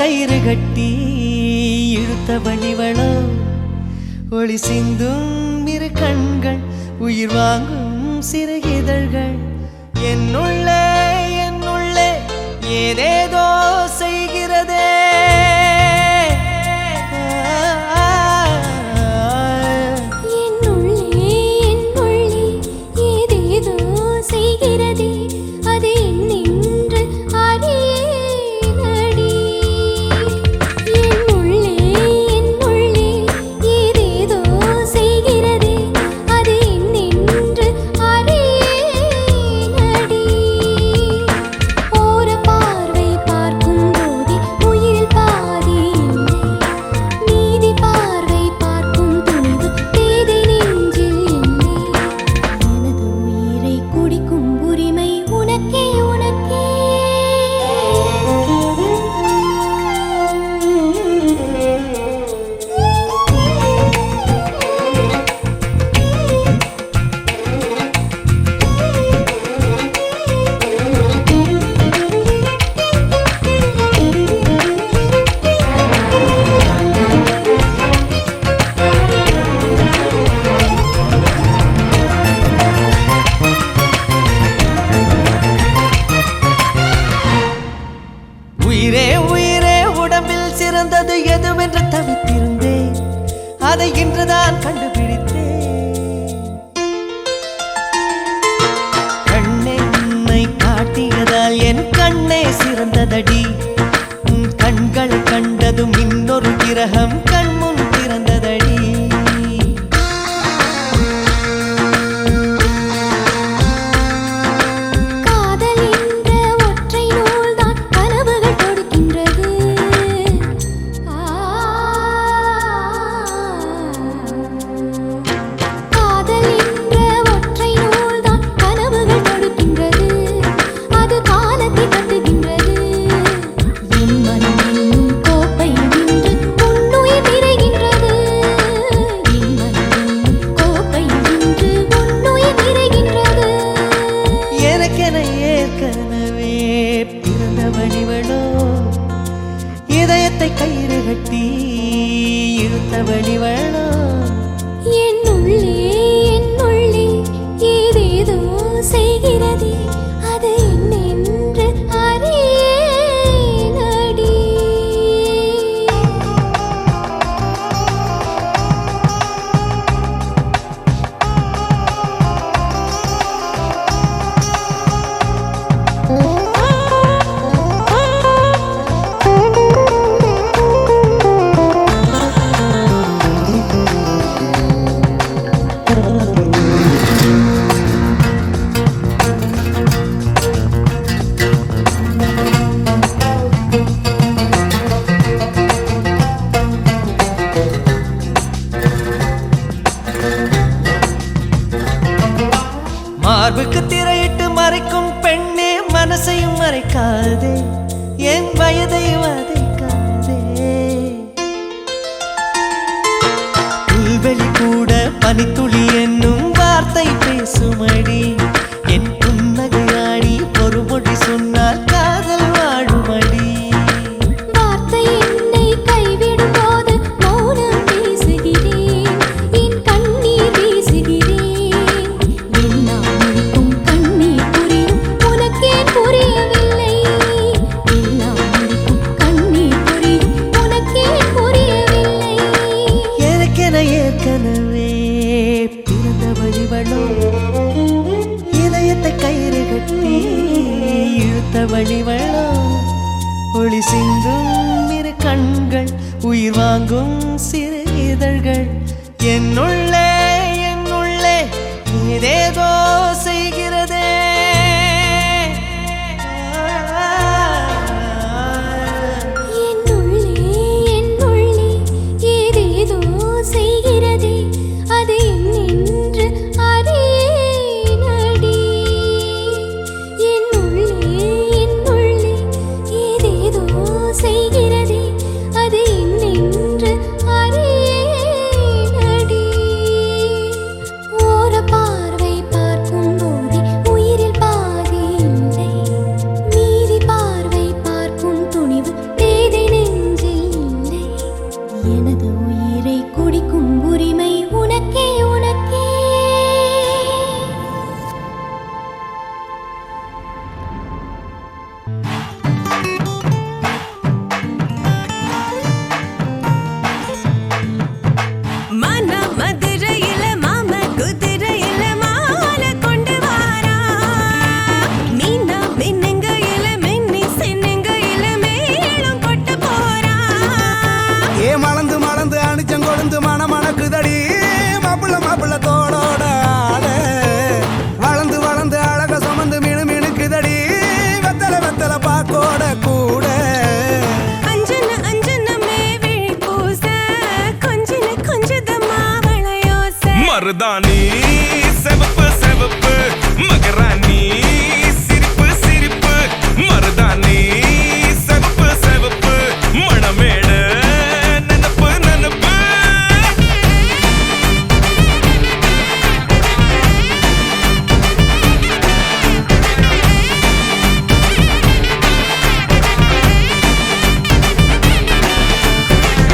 கயிறு கட்டி இழுத்தவனிவளோ ஒளி சிந்தும் இரு கண்கள் உயிர் வாங்கும் சிறு இதழ்கள் என்னுள்ளே என்னுள்ளே ஏதேதோ செய்கிறதே எதுவென்று தவித்திருந்தேன் அதை இன்றுதான் கண்டுபிடித்தேன் கண்ணென்னை காட்டியதால் என் கண்ணே சிறந்ததடி உன் கண்களை கண்டதும் இன்னொரு கிரகம் கண்முன் திறந்ததடி இதயத்தை கயிறு கட்டி இழுத்தவனிவளோ என்னுள்ளே என்னுள்ளே ஏதேதோ செய்கிறதே அது என்னென்று அறியேனடி மார்புக்கு திரையிட்டு மறைக்கும் பெண்ணே மனசையும் மறைக்காதே என் வயதை வதைக்காதே புல்வெளி கூட பனித்துளி என்னும் வார்த்தை பேசுமடி என் புன்னகையாடி ஒரு மொழி சொன்னால் காதல் வாழுமடி வார்த்தை என்னை கைவிடும் போது மௌனம் பேசுகிறேன் என் கண்ணீர் வீசுகிறேன் ஏற்கனவே பிறந்தவனிவளோ இதயத்தை கயிறு கட்டி இழுத்தவனிவளோ ஒளி சிந்தும் இரு கண்கள் உயிர் வாங்கும் சிறு இதழ்கள் என்னுள்ளே என்னுள்ளே ஏதேதோ செய்கிறதே பார்வை பார்க்கும் மருதாணி செவப்பு செவப்பு மகராணி சிரிப்பு சிரிப்பு மருதாணி செவப்பு செவப்பு மணமேட நனப்பு நனப்பு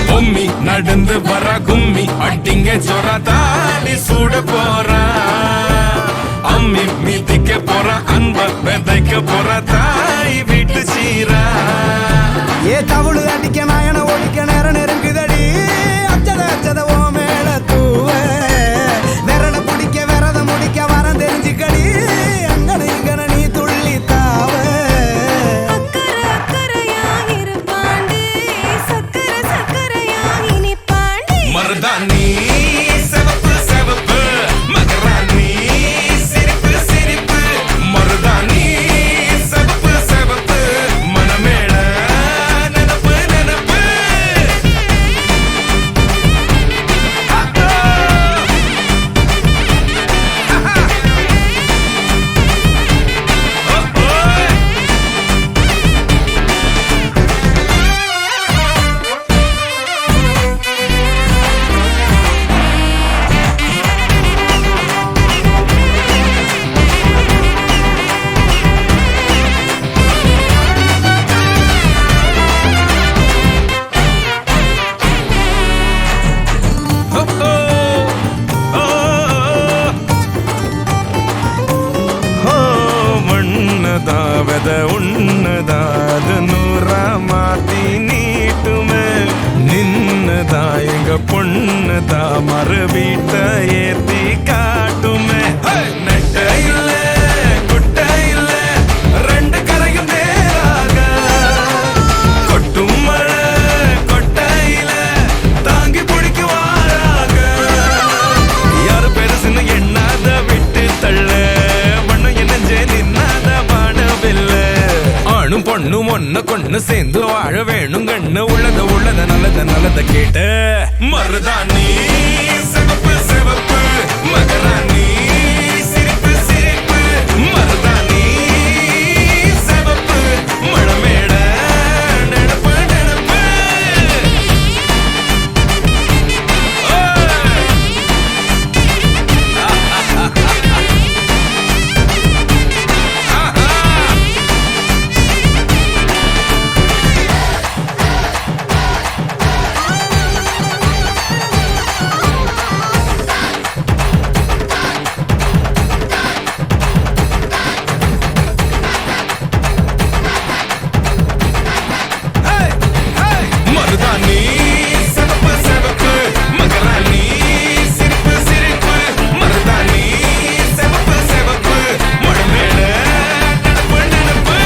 பொம்மி நடந்து வர கும்மி அட்டிங்க ஜொரா தாலி சூட போறா அம்மி மீதிக்க போற அன்ப விதைக்க போற தாய் வீட்டு சீரா ஏ தவுளு அடிக்க நாயன ஒடிக்க நேரம் நெருங்குதடி அச்சத அச்சத ஓ மேல தூவ விரட பிடிக்க விரத முடிக்க வரம் தெரிஞ்சுக்கடி அங்கன இங்கன நீ துள்ளி தாவ மருதாணி செவப்பு செவப்பு மகராணி சிரிப்பு சிரிப்பு மருதாணி செவப்பு செவப்பு மணமேட நனப்பு நனப்பு மண்ணதாவத உன்னதாத நூறா மாத்தி நீட்டுமே நின்னதா எங்க பொண்ணுதா மறு வீட்ட ஏத்தி காட்டுமே நெட்ட இல்ல குட்ட இல்ல ரெண்டு கரையும் நேராக கொட்டும் மழை கொட்டையில தாங்கி பிடிக்குவாராக யாரு பெருசுன்னு எண்ணாத விட்டு தள்ள ஆணும் பொண்ணும் ஒன்ன கொண்டு சேர்ந்து வாழ வேணும் கண்ணு உள்ளத நல்லத கேட்ட மருதாணி சிவப்பு சிவப்பு மகராணி சிரிப்பு சிரிப்பு மருதாணி சிவப்பு மணமேட நெனப்பு நெனப்பு மருதாணி செவப்பு செவப்பு மகராணி சிரிப்பு சிரிப்பு மருதாணி செவப்பு செவப்பு மணமேட நனப்பு நனப்பு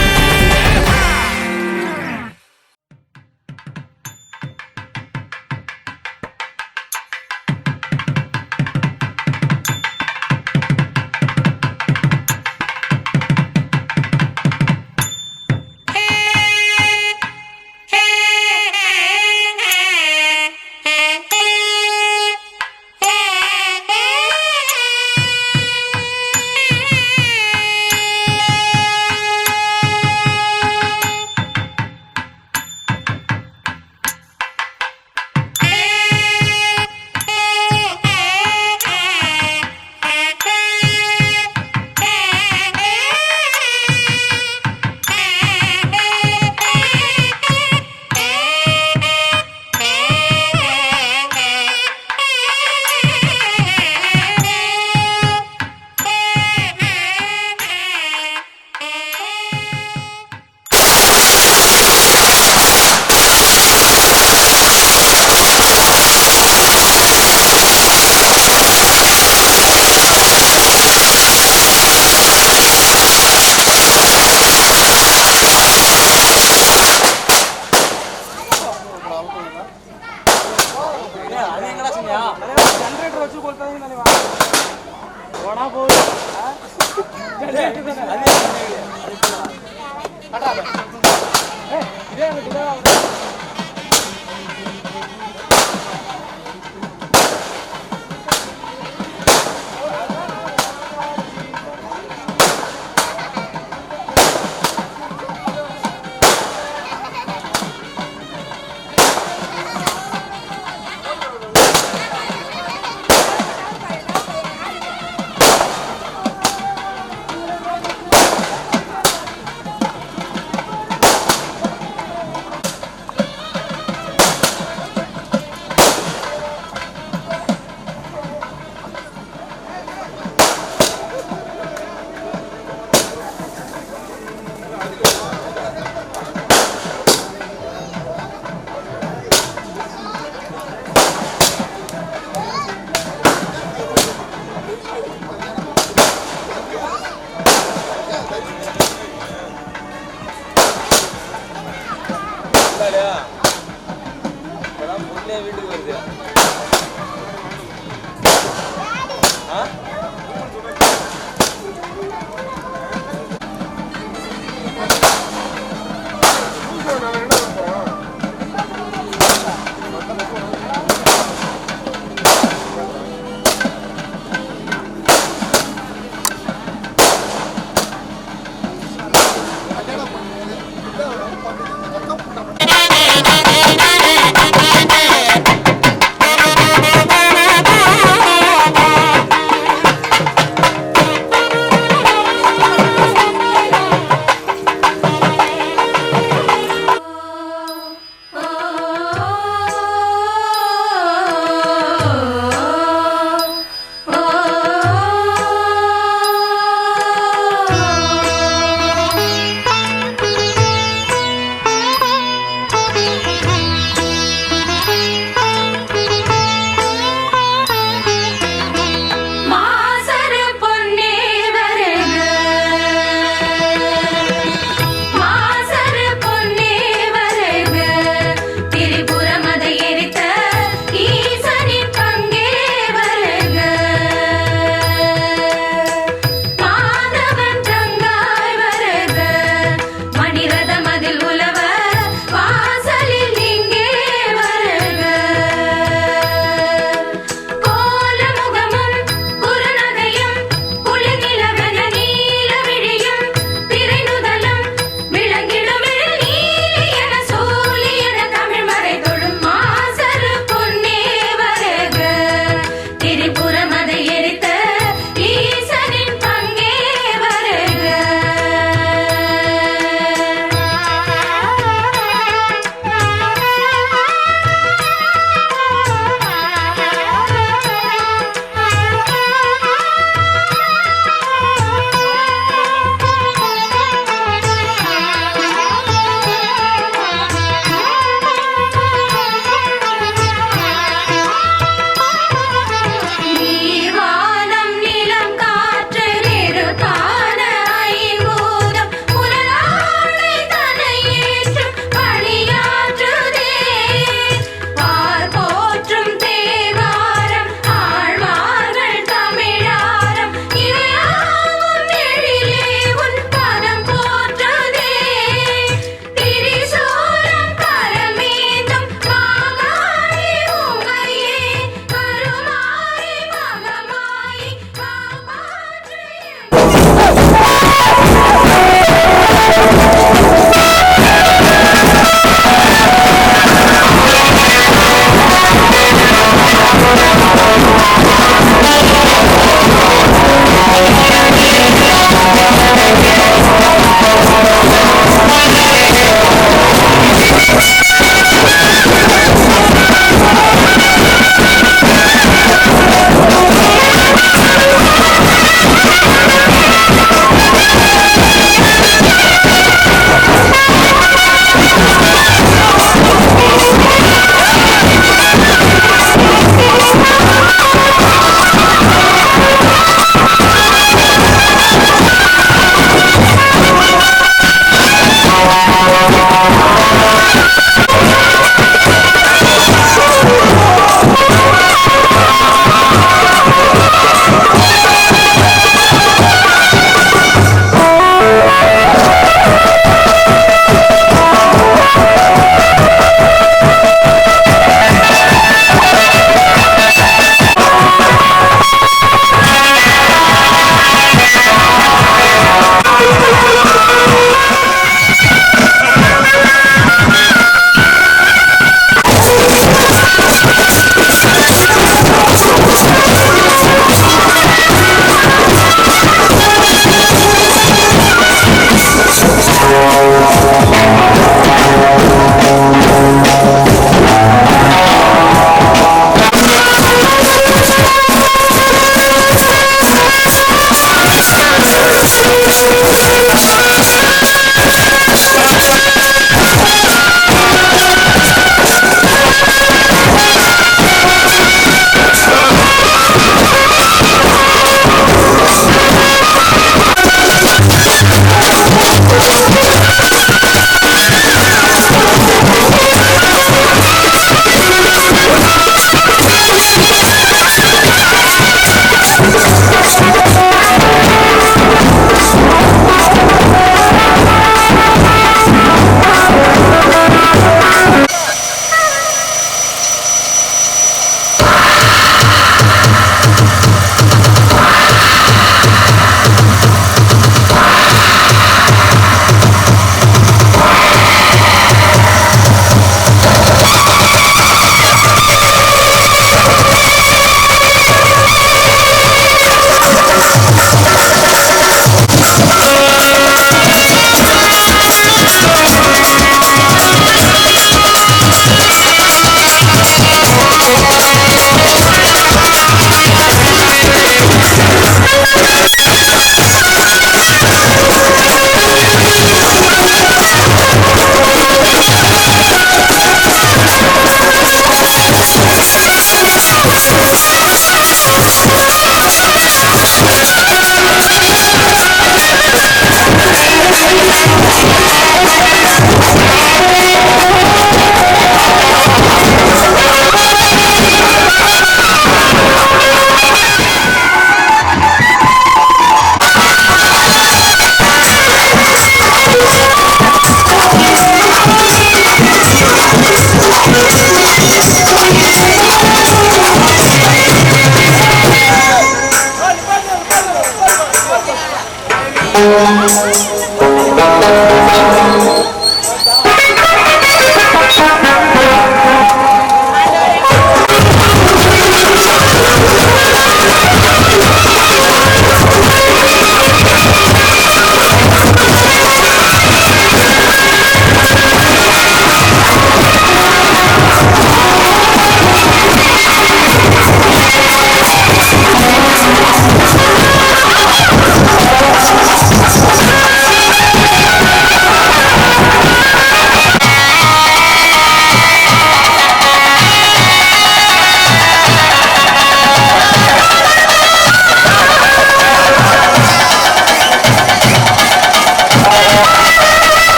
வீட்டுக்கு வருது.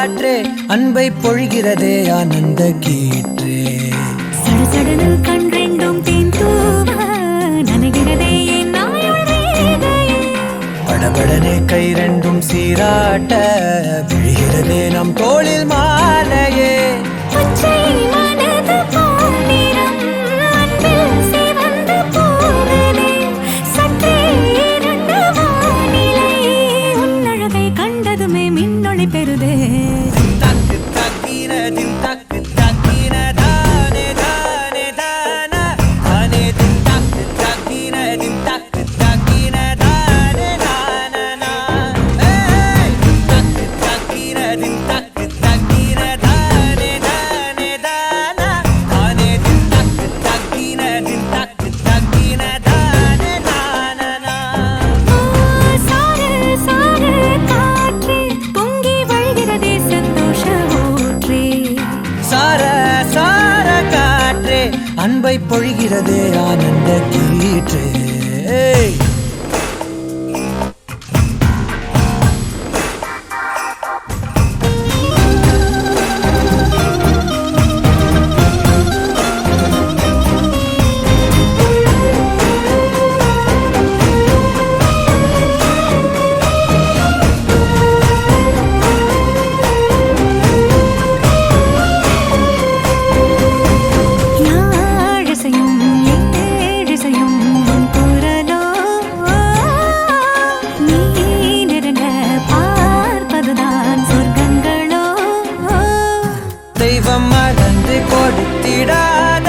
காற்றே அன்பை பொழிகிறதே ஆனந்த கீற்றே சடசடனு கண் ரெண்டும் தேன் தூவ நனைகிறதே என் நாயுள் ரேகையே. படபடனே கை ரெண்டும் சீராட்ட விழுகிறதே நம் தோளில் மாலையே பச்சை மனது பொன்னிறம் அன்பில் சிவந்து போகுதே. சற்றே இருண்ட வானிலை உன்னழகை கண்டதுமே மின்னொளி பெறுதே. தக்கு தக்கின தின் தக்கு தக்கின தானே தானே தானா தானே தின் தக்கு தக்கின தின் தக்கு தக்கின தானே நானா ஏய் தக்கு தக்கின தின் தக்கு தக்கின தானே தானே தானா தானே தின் தக்கு தக்கின தின் தக்கு தக்கின தானே நானா சார சார காற்றே பொங்கி வழிகிறதே சந்தோஷ ஊற்றே. சார சார காற்றே அன்பை பொழிகிறதே ஆனந்த கீற்றே யாழிசையும் ஏழிசையும் உன் குரலோ நீ நெருங்க பார்ப்பதுதான் சொர்க்கங்களோ. தெய்வம் மறந்து கொடுத்திடாத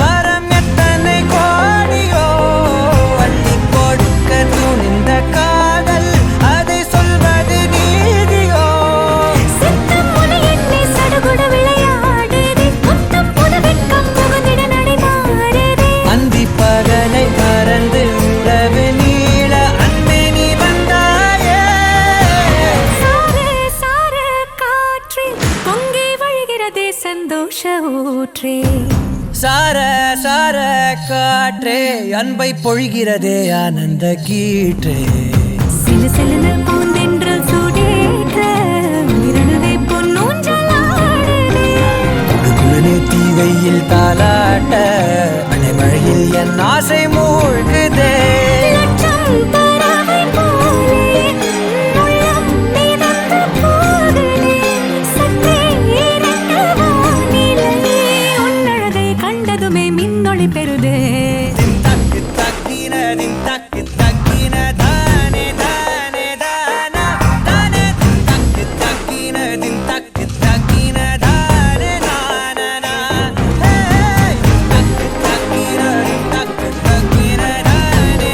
வரம் எத்தனை கோடியோ அள்ளி கொடுக்க துணிந்த காதல் அதை சொல்வது நீதியோ சித்தம் உனை எண்ணி சடுகுட விளையாடுதே. முத்தம் புது வெட்கம் புகுந்திட நடை மாறுதே. அந்தி பகலை மறந்து உறவு நீள அன்பே நீ வந்தாயே சார சார காற்றே பொங்கி வழிகிறதே சந்தோஷ ஊற்றே. சார சார காற்றே அன்பை பொழிகிறதே ஆனந்த கீற்றே சிலு சிலுன்னு பூந்தென்றல் சூடேற்ற உயிரணுவே பொன்னூஞ்சலாடுதே. குடுகுடுனே தீவையில் தாலாட்ட அலைமழையில் என் ஆசை மூழ்குதே லட்சம் பறவை போலே உள்ளம் மிதந்து போகுதே. சற்றே இருண்ட வானிலை உன்னழகை கண்டதுமே மின்னொளி பெறுதே. தக்கு தக்கின தின் தக்கு தக்கின தானே தானே தானா தானே தக்கு தக்கின தின் தக்கு தக்கின தானே நானா ஏய் தக்கு தக்கின தின் தக்கு தக்கின தானே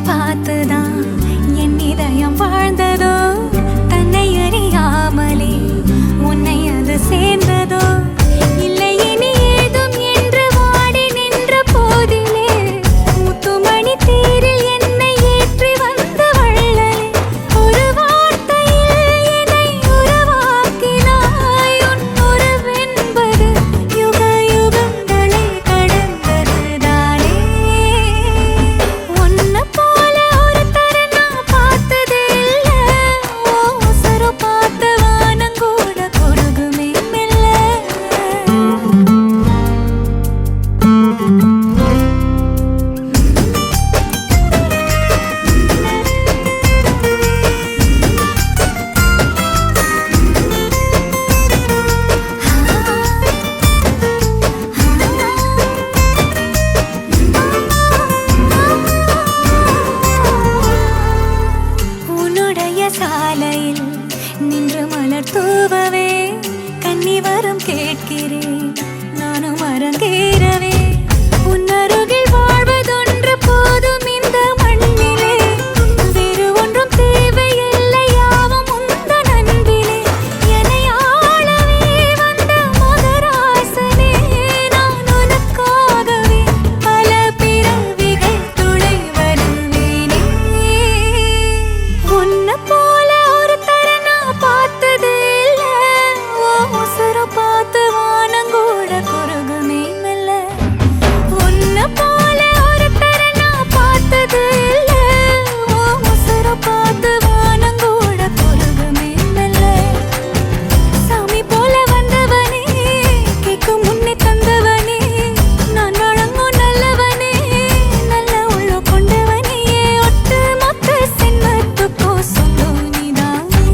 பார்த்துதான் என் இதயம் வாழ்ந்ததோ தன்னை அறியாமலே உன்னை அது சேர்ந்ததோ இல்லை இனி ஏதும் என்று வாடி நின்ற போதிலே முத்துமணி தேரில் என்னை ஏற்றி வந்த வள்ளலே ஒரு வார்த்தையில் என்னை உருவாக்கினாய் உன் உறவென்பது யுக யுகங்களை கடந்ததுதானே உன்னை போல ஒரு தர நான் பார்த்ததே இல்லை உசுரு பார்த்த வானங்கூட குறுகுமே மெல்ல உன்னுடைய சாலையில் நின்று மலர் தூவவே கன்னி வரம் கேட்கிறேன் நானும் அரங்கேறவே உன் அருகில் வாழ்வதொன்று போதும் இந்த மண்ணிலே வேறு ஒன்றும் தேவையில்லை யாவும் உந்தன் அன்பிலே என்னை ஆளவே வந்த மகராசனே நான் உனக்காகவே பல பிறவிகள் துளை வருவேனே உன்னை போல ஒரு தர நான் பார்த்ததே இல்லை உசுரு பார்த்து வானங்கூட குறுகுமே மெல்ல உன்னை போல ஒரு தர நான் பார்த்ததே இல்லை உசுரு பார்த்து வானங்கூட குறுகுமே மெல்ல சாமி போல வந்தவனே கேட்கும் முன்னே தந்தவனே நான் வழங்கும் நல்லவனே நல்ல உள்ள கொண்டவனே ஒட்டு மொத்த சின்னத்துக்கோ சொந்தம் நீதானே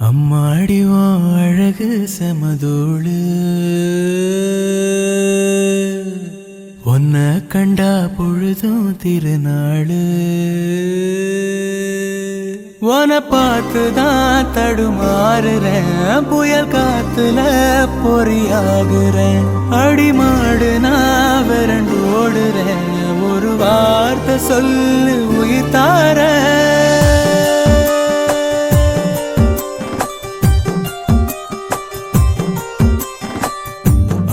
அம்மாடி உன் அழகு செமதோளு உன்னை கண்டா பொழுதும் திருநாளு உன்னை பார்த்துதான் தடுமாறுறேன் புயல் காத்துல பொறியாகுறேன் அடிமாடு நான் விரண்டு ஓடுறேன் ஒரு வார்த்தை சொல்லு உயிர் தாரேன்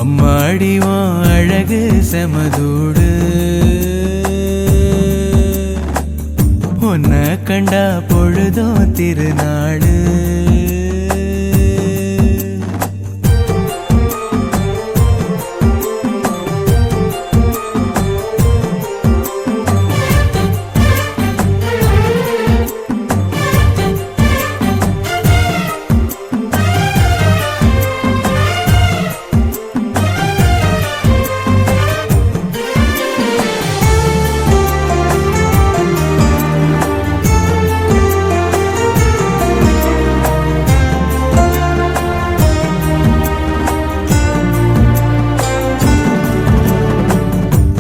அம்மாடி உன் அழகு செமதூடு உன்னை கண்டா பொழுதும் திருநாளு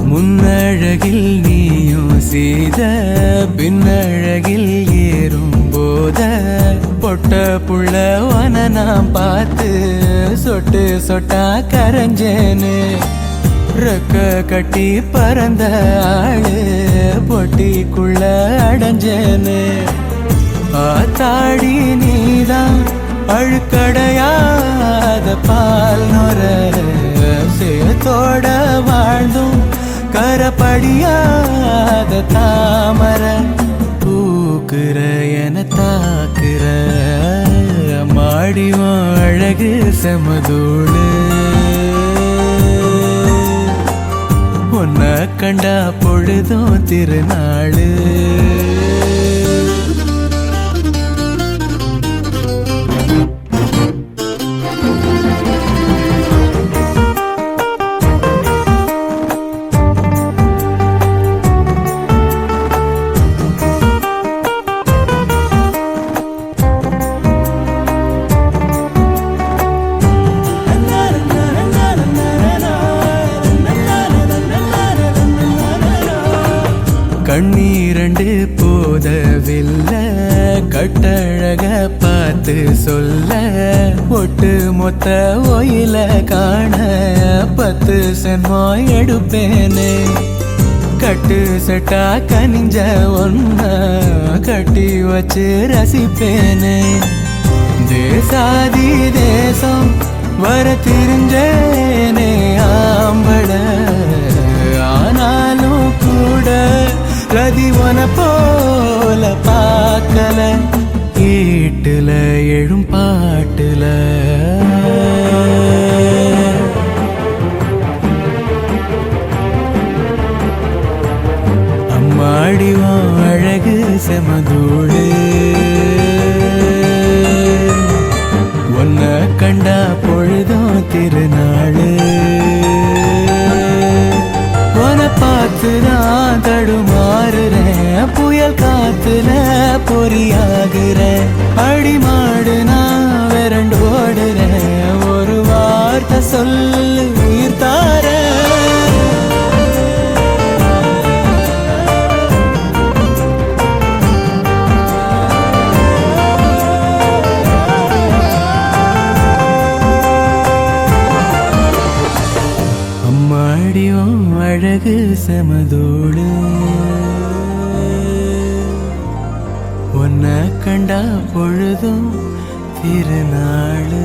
முன்னழகில் நீயும் செய்த பின்னழகில் ஏறும் போத பொட்ட புள்ளவன நான் பார்த்து சொட்டு சொட்டா கரைஞ்சேன்னு ரெக்க கட்டி பறந்த ஆளு பொட்டிக்குள்ள அடைஞ்சேன்னு ஆத்தாடி நீதான் அழுக்கடையாத பால் நொர சேத்தோட வாழ்ந்தும் கரப்படியாத தாமர பூக்குற என தாக்குற மாடிவன் அழகு செமதோடு உன்னை கண்டா பொழுதும் திருநாளு கண்ணீரண்டு போதவில்லை கட்டழக பார்த்து சொல்ல ஒட்டு மொத்த ஒயில காண 10 சென்மோ எடுப்பேனே கட்டு செட்டா கனிஞ்ச ஒன்ன கட்டி வச்சு ரசிப்பேனே தேசாதி தேசம் வர தெரிஞ்சேனே ஆம்பட ஆனாலும் கூட ரதிவன போல பார்க்கல கேட்டுல எழும் பாட்டுல அம்மாடிவான் அழகு செமதூடு உன்னை கண்டா பொழுதும் திருநாளு உன்னை பார்த்துதான் தடுமாறுறேன் புயல் காத்துல பொறியாகிறேன் அடிமாடு நான் விரண்டு ஓடுறேன் ஒரு வார்த்தை சொல்லு உயிர் தாரேன் அம்மாடியும் அழகு செமதோடு உன்னை கண்டா பொழுதும் திருநாளு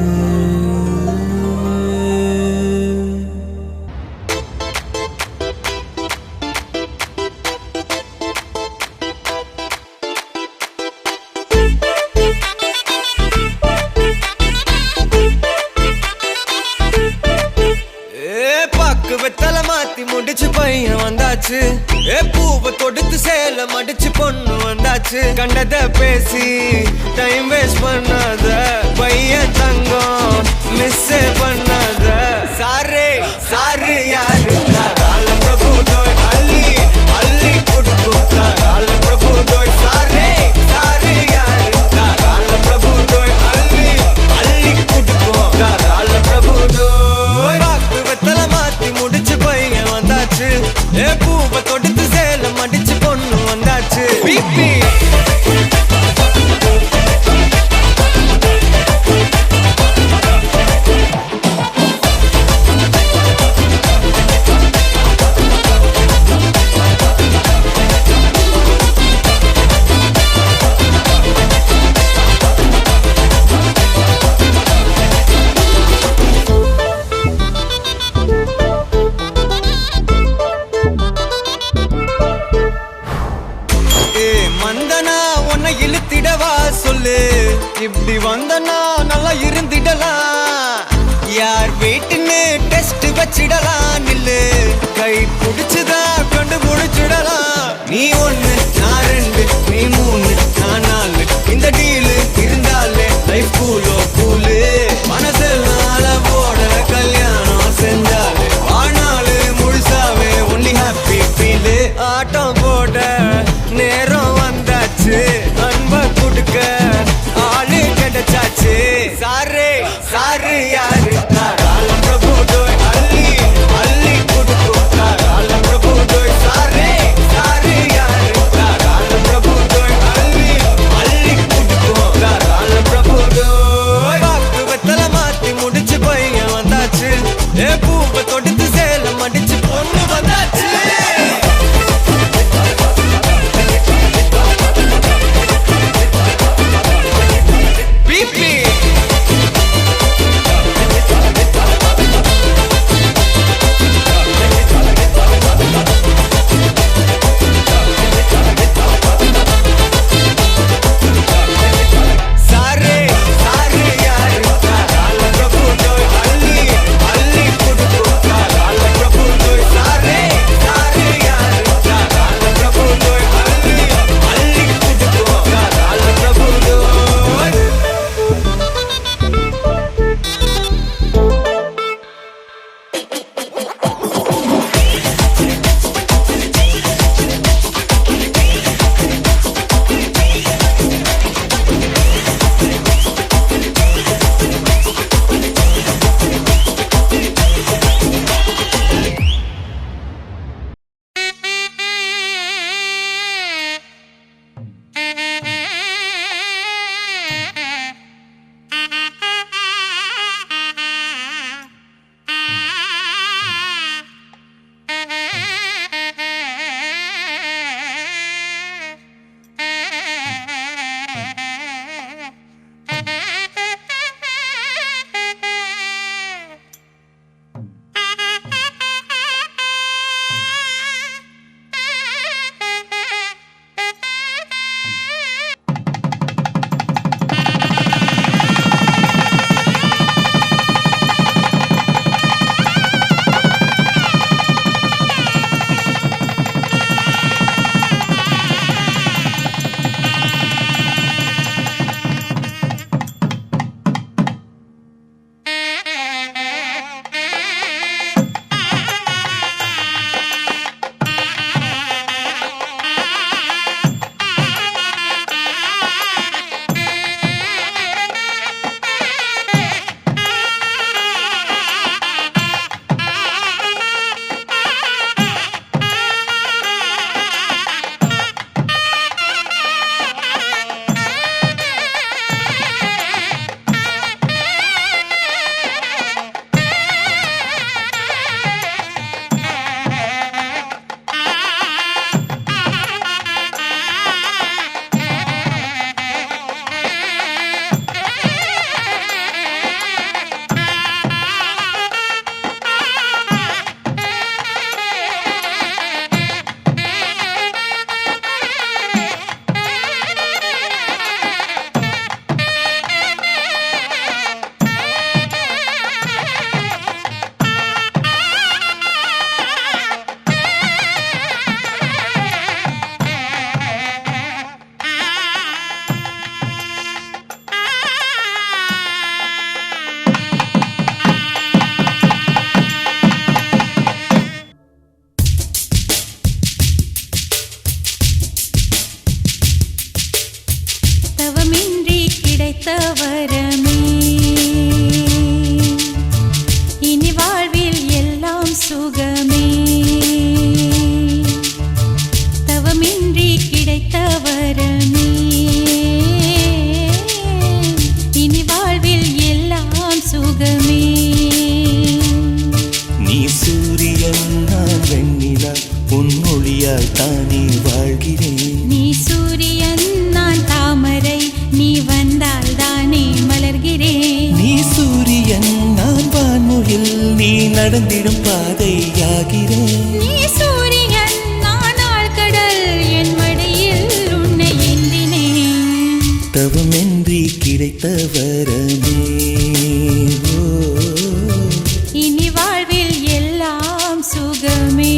வெத்தலை மாத்தி முடிச்சு பையன் வந்தாச்சு பூவை தொடுத்து சேல மடிச்சு பொண்ணு வந்தாச்சு கண்டத பேசி டைம் வேஸ்ட் பண்ணாத பையன் தங்கம் மிஸ் பண்ணாத சாரே சாரு யாரு பிரபு தோய் அள்ளி அள்ளி கொடுக்கும் பிரபு தோய் சாரே சாரு யாரு பிரபு தோய் அள்ளி அள்ளி கொடுக்கும் பிரபு தோய் வெத்தலை மாத்தி முடிச்சு பையன் வந்தாச்சு பூவை தொடுத்து சேல மடிச்சு பொண்ணு வந்தாச்சு பிபி இழுத்திடவா சொல்லு இப்படி வந்தனா நல்லா இருந்திடலாம் யார் வீட்டுன்னு டெஸ்ட் வச்சிடலாம் நில்லு கை புடிச்சுதா கொண்டு முடிச்சிடலாம் நீ 1 நான் 2 நீ 3 நான் 4 இந்த டீலு இருந்தாலே லைஃப் கூலு மனசெல்லாம் போட கல்யாணம் செஞ்சாலே ஆனாலு முழுசாவே ஒன்லி ஹாப்பி ஃபீலு ஆட்டம் போட நேரம் வந்தாச்சு அன்ப கொடுக்க ஆளு கிடைச்சாச்சு சாரே சாரு யாரு பிரபு தோய் அள்ளி அள்ளி கொடுக்கும் பிரபு தோய் சாரே சாரு யாரு தவமின்றி கிடைத்த வரமே ஓ. இனி வாழ்வில் எல்லாம் சுகமே.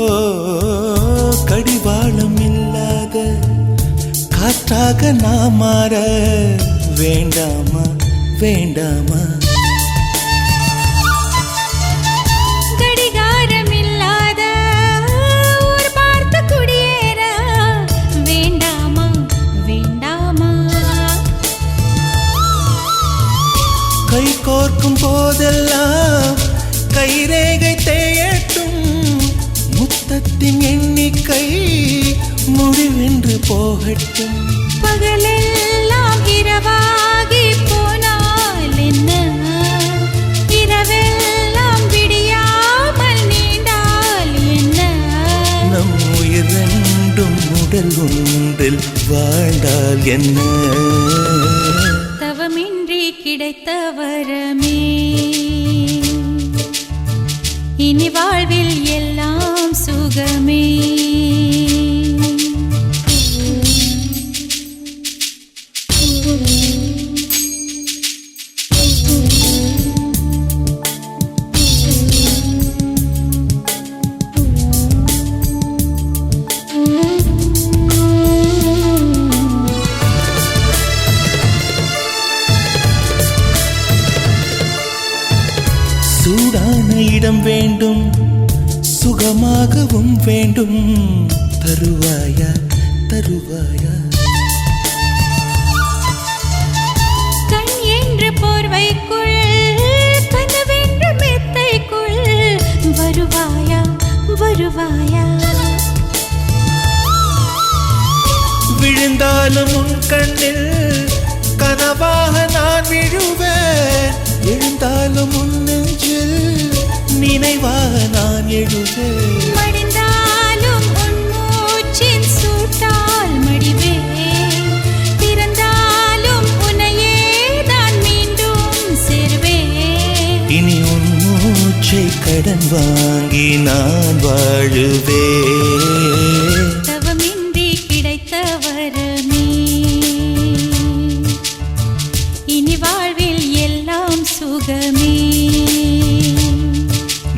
ஓ கடிவாளம் இல்லாத காற்றாக நான் மாற வேண்டாமா வேண்டாமா. கடிகாரம் இல்லாத ஊர் பார்த்து குடியேற வேண்டாமா வேண்டாமா. கை கோர்க்கும் போதெல்லாம் கைரேகை தேயட்டும், முத்தத்தின் எண்ணிக்கை முடிவென்று போகட்டும். பகலெல்லாம் இரவாகி போனால் என்ன, இரவெல்லாம் விடியாமல் நீண்டால் என்ன. நம் உயிர் ரெண்டும் உடல் ஒன்றில் வாழ்ந்தால் என்ன. தவமின்றி கிடைத்த வரமே, இனி வாழ்வில் எல்லாம் சுகமே. சூடான இடம் வேண்டும், சுகமாகவும் வேண்டும், தருவாயா தருவாயா. கண் என்ற போர்வைக்குள் கனவென்ற மெத்தைக்குள் வருவாயா வருவாயா. விழுந்தாலும் உன் கண்ணில் கனவாக நான் விழுவேன், எழுந்தாலும் உன் நெஞ்சில் நினைவாக நான் எழுவேன். மடிந்தாலும் உன் மூச்சின் சூட்டால் மடிவேன், பிறந்தாலும் உன்னையே தான் மீண்டும் சேர்வேன். இனி உன் மூச்சை கடன் வாங்கி நான் வாழுவேன். தவமின்றி கிடைத்த வரமே, இனி வாழ்வில் எல்லாம் சுகமே.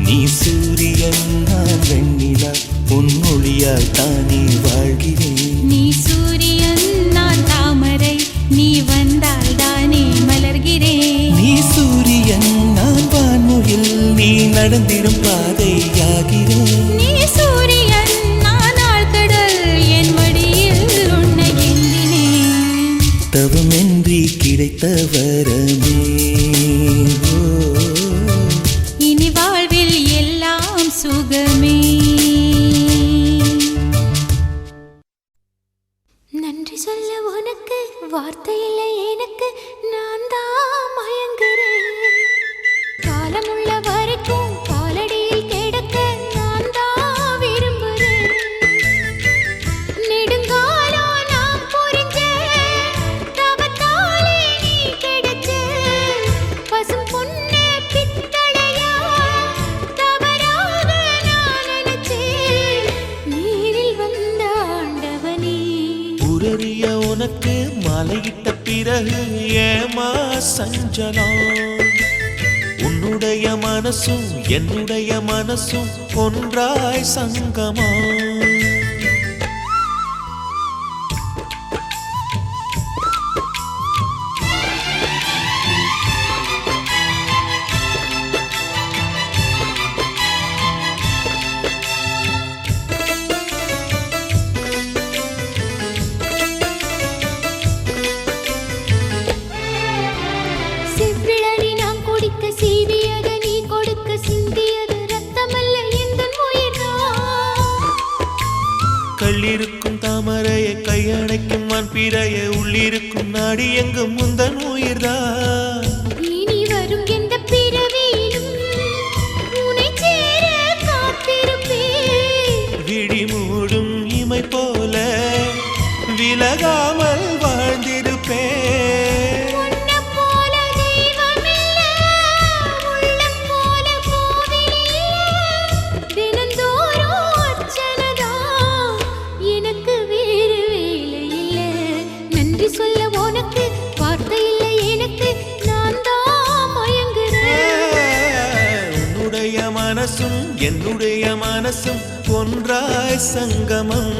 நீ சூரியன் நான் வெண்ணிலா, உன் மொழியால் தானே வாழ்கிறேன். நீ சூரியன் நான் தாமரை, நீ வந்தால் தானே மலர்கிறேன். நீ சூரியன் நான் வான்முகில், நீ நடந்திடும் பாதையாகிறேன். நீ சூரியன் நான் ஆழ்கடல், என் மடியில் உன்னை ஏந்தினேன். தவமின்றி கிடைத்த வரமே ஓ. இனி வாழ்வில் எல்லாம் சுகமே. நன்றி சொல்ல உனக்கு வார்த்தை இல்லை எனக்கு, நான் தான் மயங்குறேன். காலமுள்ள வரைக்கும் காலடியில் கிடக்க நான் தான் விரும்புறேன். நெடுங்காலம் நான் புரிஞ்ச தவத்தாலே நீ கிடைச்ச பசும் பொன்னே பித்தளையா தவறாக நான் நினைச்சேன். நீரில் வந்த ஆண்டவனே, உரறிய உனக்கு மாலையிட்ட பிறகு ஏமா சஞ்சலம். உன்னுடைய மனசும் என்னுடைய மனசும் ஒன்றாய் சங்கமா. செவ்விழறி நான் குடிக்க சீவியது நீ கொடுக்க சிந்தியது ரத்தமல்ல எந்தன் உயிர்தான். கள்ளிருக்கும் தாமரையை கையணைக்கும் வான்பிறையை உள்ளிருக்கும் நாடி எங்கும் முந்தன் உயிர்தான். இனி வரும் எந்த பிறவியிலும் உன்னை விலகாமல் வாழ்ந்திருப்பேன். உன்னைப் போல தெய்வமில்ல, உள்ளம் போல கோவிலில்ல. தினந்தோறும் அர்ச்சனைதான், எனக்கு வேறு வேலை இல்ல. நன்றி சொல்ல உனக்கு வார்த்தை இல்லை எனக்கு, நான் தான் மயங்குறேன். உன்னுடைய மனசும் என்னுடைய மனசும் ஒன்றாய் சங்கமம்.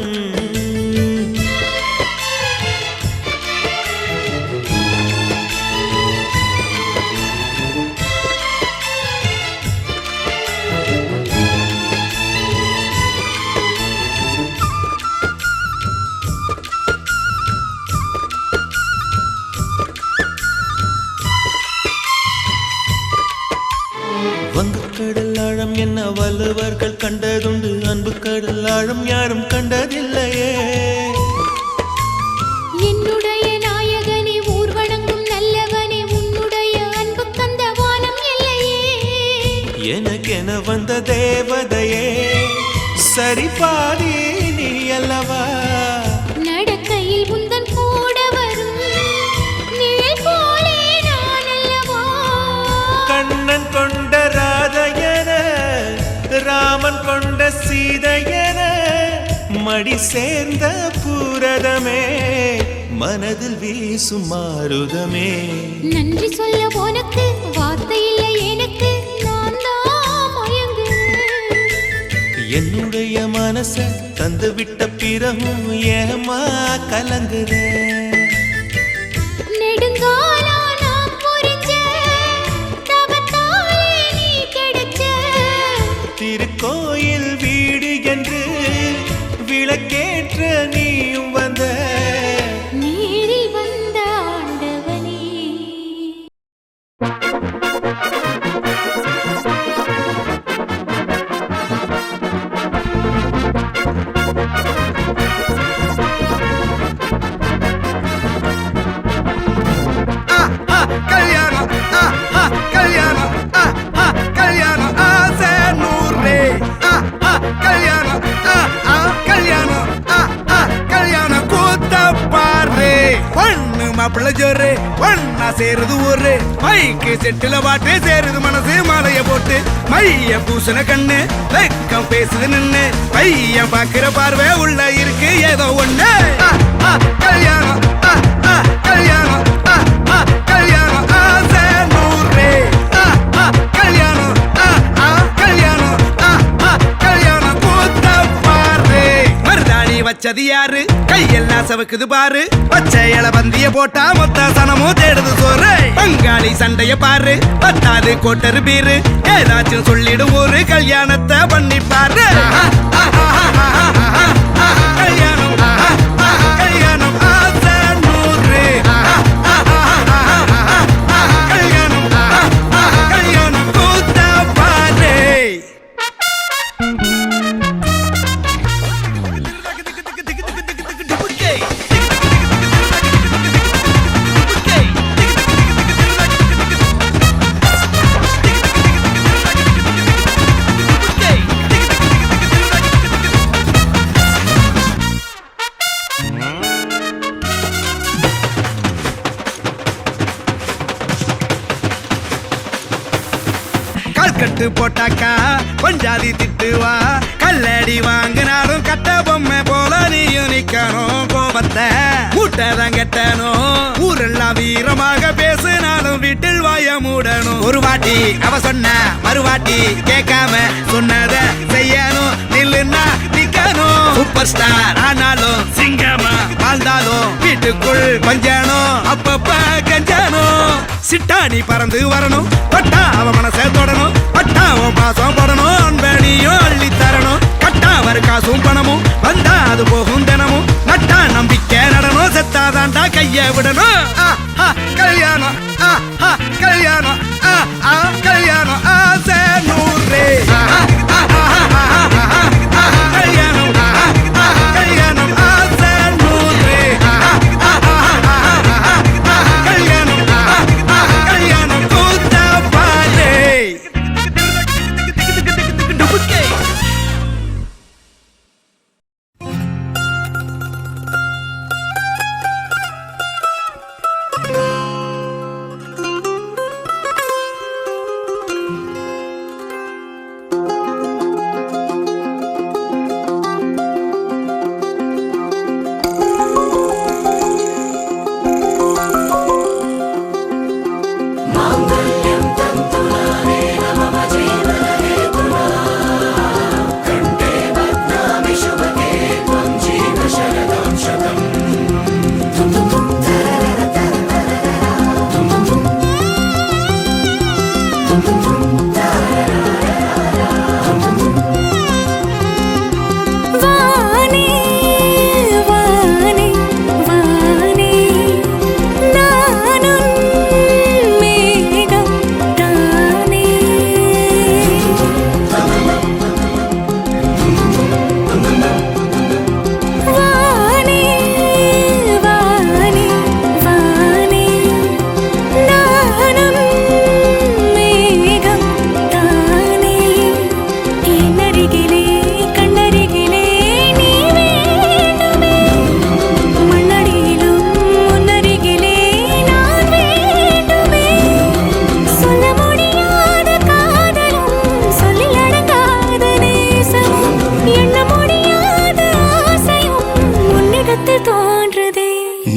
வங்கக்கடல் ஆழம் என்ன வள்ளுவர்கள் கண்டதுண்டு, அன்பு கடல் ஆழம் யாரும் கண்டதில்லையே. என்னுடைய நாயகனே, ஊர் வணங்கும் நல்லவனே, உன்னுடைய அன்பு கந்த வானம் எல்லையே. எனக்கென வந்த தேவதையே, சரி பாதி நீ அல்லவா. நடக்கையில் உந்தன் கூட வரும் நிழல் போலே நான் அல்லவா. கண்ணன் கொண்ட ராதையன, ராமன் கொண்ட சீதையன, மடி சேர்ந்த பூரதமே, மனதில் வீசும் மாருதமே. நன்றி சொல்ல உனக்கு வார்த்தை இல்லை எனக்கு, நான் தான் மயங்குறேன். என்னுடைய மனச தந்து விட்ட பிறகும் ஏமா கலங்குறேன். நெடுங்காலா நான் புரிஞ்ச தவத்தாலே நீ கிடைச்ச. திருக்கோயில் வீடு என்று விளக்கேற்ற நீயும் வந்த. நீரில் வந்த ஆண்டவனே. கல்யாணம் கல்யாணம் கல்யாணம் ஆசை நூறு. கல்யாணம் கல்யாணம் கல்யாணம் கூத்த பாரு. பொண்ணு மாப்பிள்ள ஜோரு ஒன்னா சேருது ஊரு. மைக்கு செட்டுல பாட்டு சேருது மனசு மாலைய போட்டு. மைய பூசண கண்ணு வெக்கம் பேசுது நின்னு. பையன் பாக்குற பார்வை உள்ள இருக்கு ஏதோ ஒண்ணு. கல்யாணம் கல்யாணம் கல்யாணம் ஆசை நூறு. கல்யாணம் கல்யாணம் கல்யாணம் கூத்த பாரு. மருதாணி வச்சது யாரு, கையெல்லாம் சவக்குது பாரு. பச்சை இல பந்திய போட்டா மொத்த சனமும் தேடுது சோறு. பங்காளி சண்டைய பாரு, பத்தாது கோட்டரு பீரு. ஏதாச்சும் சொல்லிடும் ஒரு கல்யாணத்தை பண்ணி பாரு. கல்யாணம் கல்யாணம் ஆசை நூறு. கல்யாணம் கல்யாணம் கூத்த பாரு. கட்டு போட்டாக்கா கொஞ்சாதி திட்டுவா. கல்லடி வாங்கினாலும் கட்ட பொம்மை போல நீயும் நிக்கணும். கோபத்தை மூட்டதான் கட்டணும். ஊரெல்லாம் வீரமாக பேசினாலும் வீட்டில் வாய மூடணும். ஒரு வாட்டி அவ சொன்ன மறுவாட்டி கேட்காம சொன்னத செய்யணும். நில்லுன்னா நிக்கணும். சூப்பர் ஸ்டார் ஆனாலும் சிங்கமா வாழ்ந்தாலும் வீட்டுக்குள் கொஞ்சணும். அப்பப்ப கஞ்சணும். சிட்டாணி பறந்து வரணும். பட்டா அவ மனசை தொடணும். பட்டாவும் பாசம் படணும். அன்பனியும் அள்ளி தரணும். கட்டா வரு காசும் பணமும் வந்தா அது போகும் தினமும். நட்டா நம்பிக்கை நடணும். செத்தாதாண்டா கைய விடணும். கல்யாணம் கல்யாணம் கல்யாணம் ஆசை நூறு. கல்யாணம் கல்யாணம் ஆசை நூறு. கல்யாணம் கல்யாணம் கூத்த பாரு.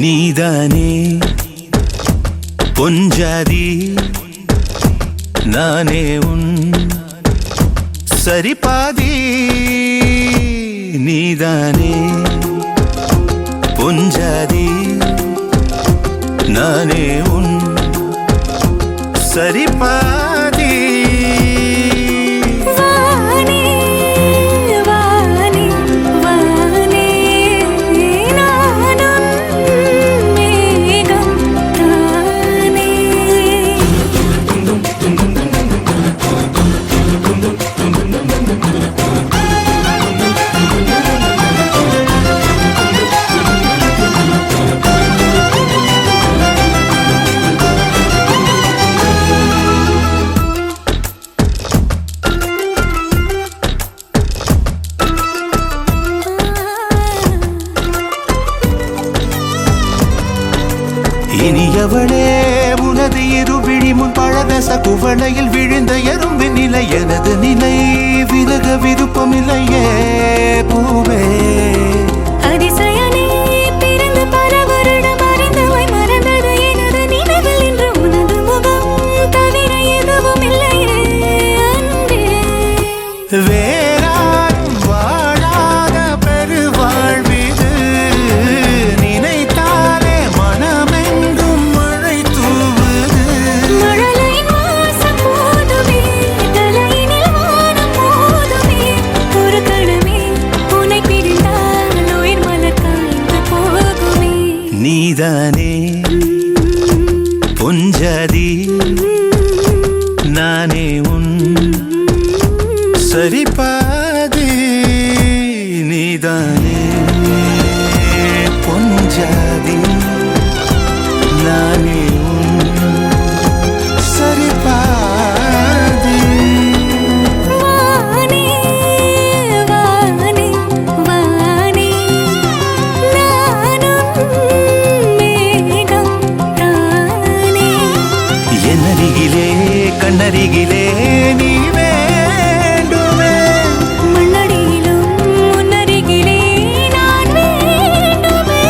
நீதானே பொஞ்சாதி நானே உன் சரிபாதி நீதானே பொஞ்சாதி நானே உன் சரிபாதி வானே வானே வானே நானும் மேகம் தானே இனியவளே உனது இருவிழி முன் பழதச குவளையில் விழுந்த எறும்பின் நிலை எனது நிலை விலக விருப்பமில்லையே பூவே அதிசயனே பிறந்து பல வருடம் அறிந்தவை மறந்தது எனது நினைவில் இன்று உனது முகம் தவிர எதுவும் இல்லையே அன்பே வேறாரும் வாழாத பெருவாழ்விது நினைத்தாலே மனமெங்கும் மழை தூவுது மழலை வாசம் போதுமே தலையினில் வானம் போதுமே ஒரு கணமே உன்னை பிரிந்தால் உயிர் மலர் காய்ந்து போகுமே நீதானே பொஞ்சாதி நானே உன் சரிபாதி நீதானே பொஞ்சாதி நானே உன் சரிபாதி வானே வானே வானே நானும் மேகம் தானே என்னருகிலே கண்ணருகிலே நீ வேண்டுமே மண்ணடியிலும் முன்னருகிலே நான் வேண்டுமே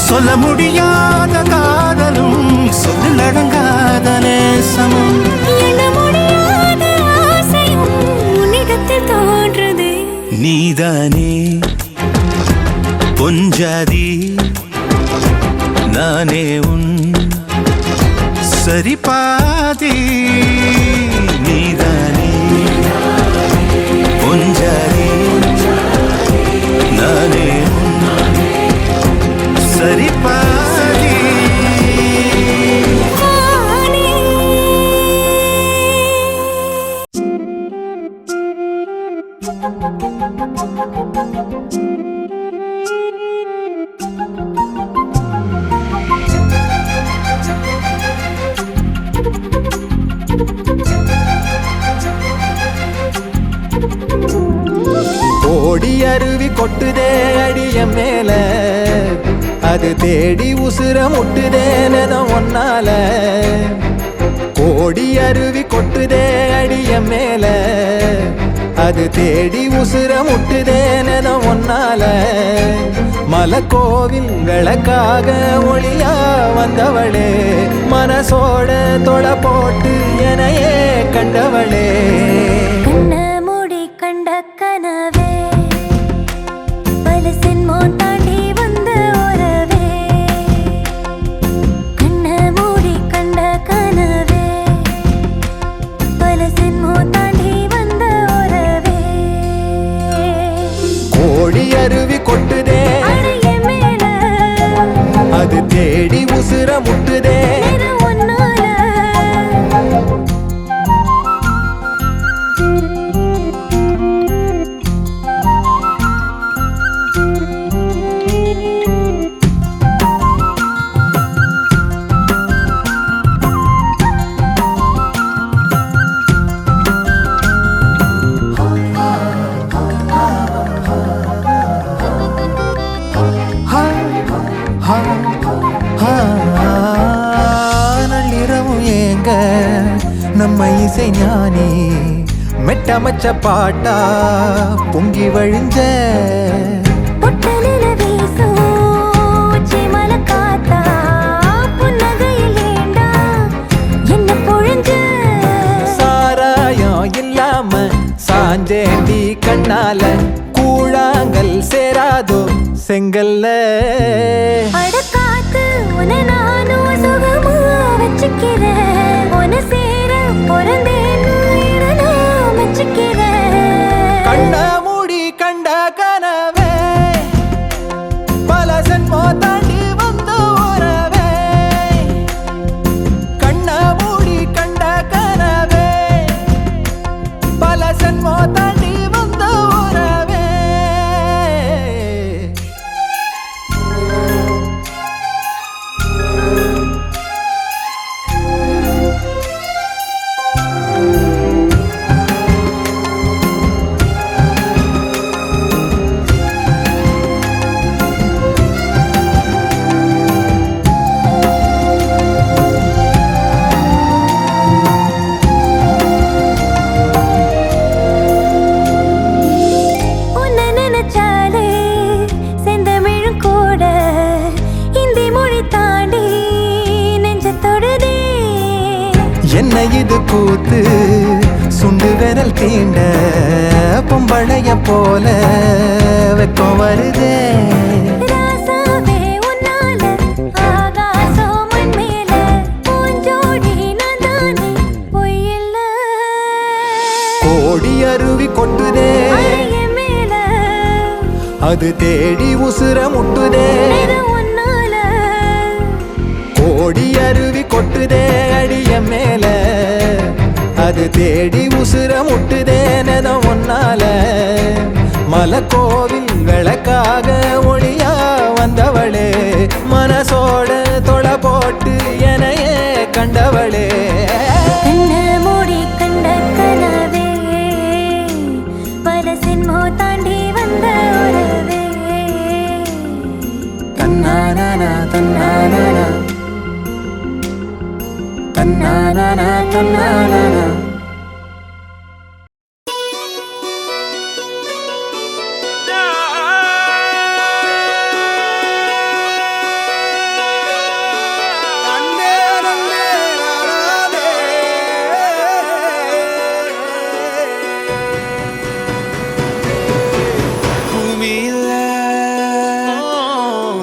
சொல்ல முடியாத காதலும் சொல்லில் அடங்காத நேசமும் எண்ண முடியாத ஆசையும் உன்னிடத்தில் தோன்றுதே நீதானே பொஞ்சாதி நானே உன் சரிபாதி நீதானே பொஞ்சாதி நானே உன் சரிபாதி வானே ஓடி அருவி கொட்டுதே அடிய மேல அது தேடி உசுர முட்டுதே நென ஒன்னால ஓடி அருவி கொட்டுதே அடிய மேல அது தேடி உசுர முட்டுதே நென ஒன்னால மலக்கோவில் விளக்காக ஒளியா வந்தவளே மனசோட தொலை போட்டு எனையே கண்டவளே கண்ண மூடி கண்ட கனவே பல சென்மோன் தாண்டி வந்த உறவே கண்ண மூடி கண்ட கனவே பல சென்மோன் தாண்டி வந்த உறவே கோடி அருவி கொட்டுதே அடைய மேல அது தேடி உசுர முட்டுதே நிற ஒன்னால நள்ளிரவும் ஏங்க நம்ம இசை ஞானி மெட்டமச்ச பாட்டா பொங்கி வழிஞ்ச பொட்டலில வீசும் உச்சி மலக்கா சாஞ்சேண்டி கண்ணால கூழாங்கல் சேராதோ செங்கல்ல அடக்காத்து உன நானும் சுகமா வச்சுக்கிறேன் உன சேர பொறந்தேன்னு நான் வச்சுக்கிறேன் கண்ண மூடி கண்ட கனவே பல ஜென்மோ தாண்டி வந்த உறவே கண்ண மூடி கண்ட கனவே பல ஜென்மோ தாண்டி வந்த உறவே உன்னை நினைச்சாலே செந்தமிழும் கூட இந்தி மொழி தாண்டி நெஞ்ச தொடுதே என்ன இது கூத்து சுண்டு விரல் தீண்ட பொம்பளைய போல வெக்கம் வருதே ராசாவே உன்னால ஆகாசம் மண் மேல பூஞ்சோடி நான் தானே பொய்யில்ல கோடி அருவி கொட்டுதே அழகிய மேல அது தேடி உசுர முட்டுதே இது உன்னால கோடி அருவி கொட்டுதே அடிய மேல அது தேடி உசுர முட்டுதே நெதம் ஒன்னால மலக்கோவில் விளக்காக ஒளியா வந்தவளே மனசோட தொலை போட்டு எனையே கண்டவளே கண்ண மூடி கண்ட கனவே பல சின்மோ தாண்டி வந்த உறவே தன்னானா தன்னானா தன்னானா தன்னானா பூமியில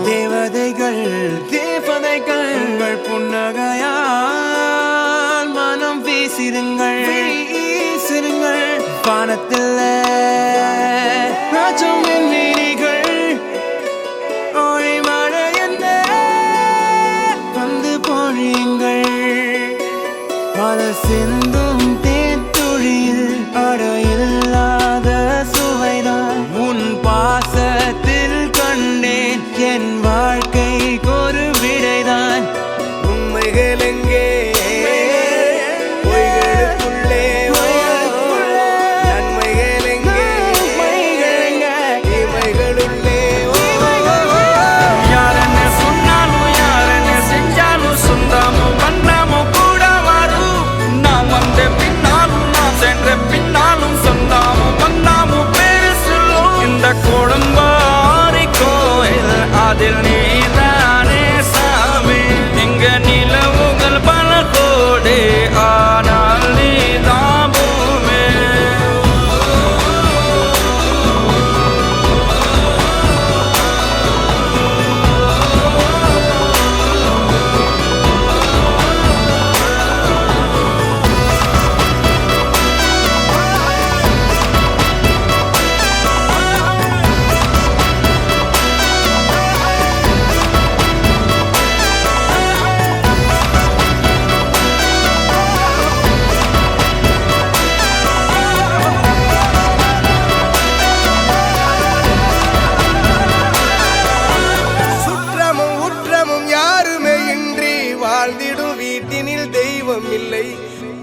தேவதைகள் தேவதைகள் உங்கள் புன்னகையால் மனம் வீசிடுங்கள் வீசிடுங்கள் வானத்தில் ராஜம் மீனிகள் ஒளி மழை என்ன வந்து பொழியுங்கள் பல சிந்தும் தேத்துழியில் அடையில்லாத சுவைதான் உன் பாசத்தில் கண்டேன் என் வாழ்க்கைக்கு ஒரு விடைதான் உண்மைகள் எங்கே பொய்களுக்குள்ளே நன்மைகள் எங்கே இமைகளுள்ளே யாரென்ன சொன்னாலும் யாரென்ன செஞ்சாலும் சொந்தாமும் பண்ணாமும் கூட வரும் நான் வந்த பின்னாலும் நான் சென்ற பின்னாலும் சொந்தாமும் பண்ணாமும் பேரு சொல்லும் இந்த கொடும்பாரி கோயில் அதில் நீதானே சாமி இங்க நிலவுகள் பல கோடி ஆனால் நீதான் பூமி சுற்றமும் உற்றமும் யாருமே இன்றி வாழ்ந்திடும் வீட்டினில் தெய்வம் இல்லை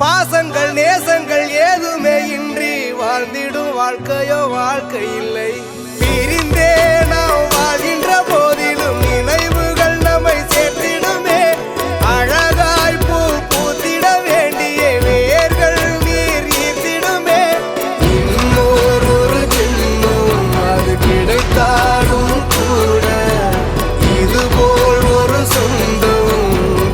பாசங்கள் நேசங்கள் ஏதுமே இன்றி வாழ்ந்திடும் வாழ்க்கையோ வாழ்க்கை இல்லை பிரிந்தே நாம் வாழ்கின்ற போதிலும் நினைவுகள் நம்மை சேர்த்திடுமே அழகாய் பூ பூத்திட வேண்டிய வேர்கள் நீர் ஈர்த்திடுமே இன்னொரு ஜென்மம் அது கிடைத்தாலும் கூட இதுபோல் ஒரு சொந்தம்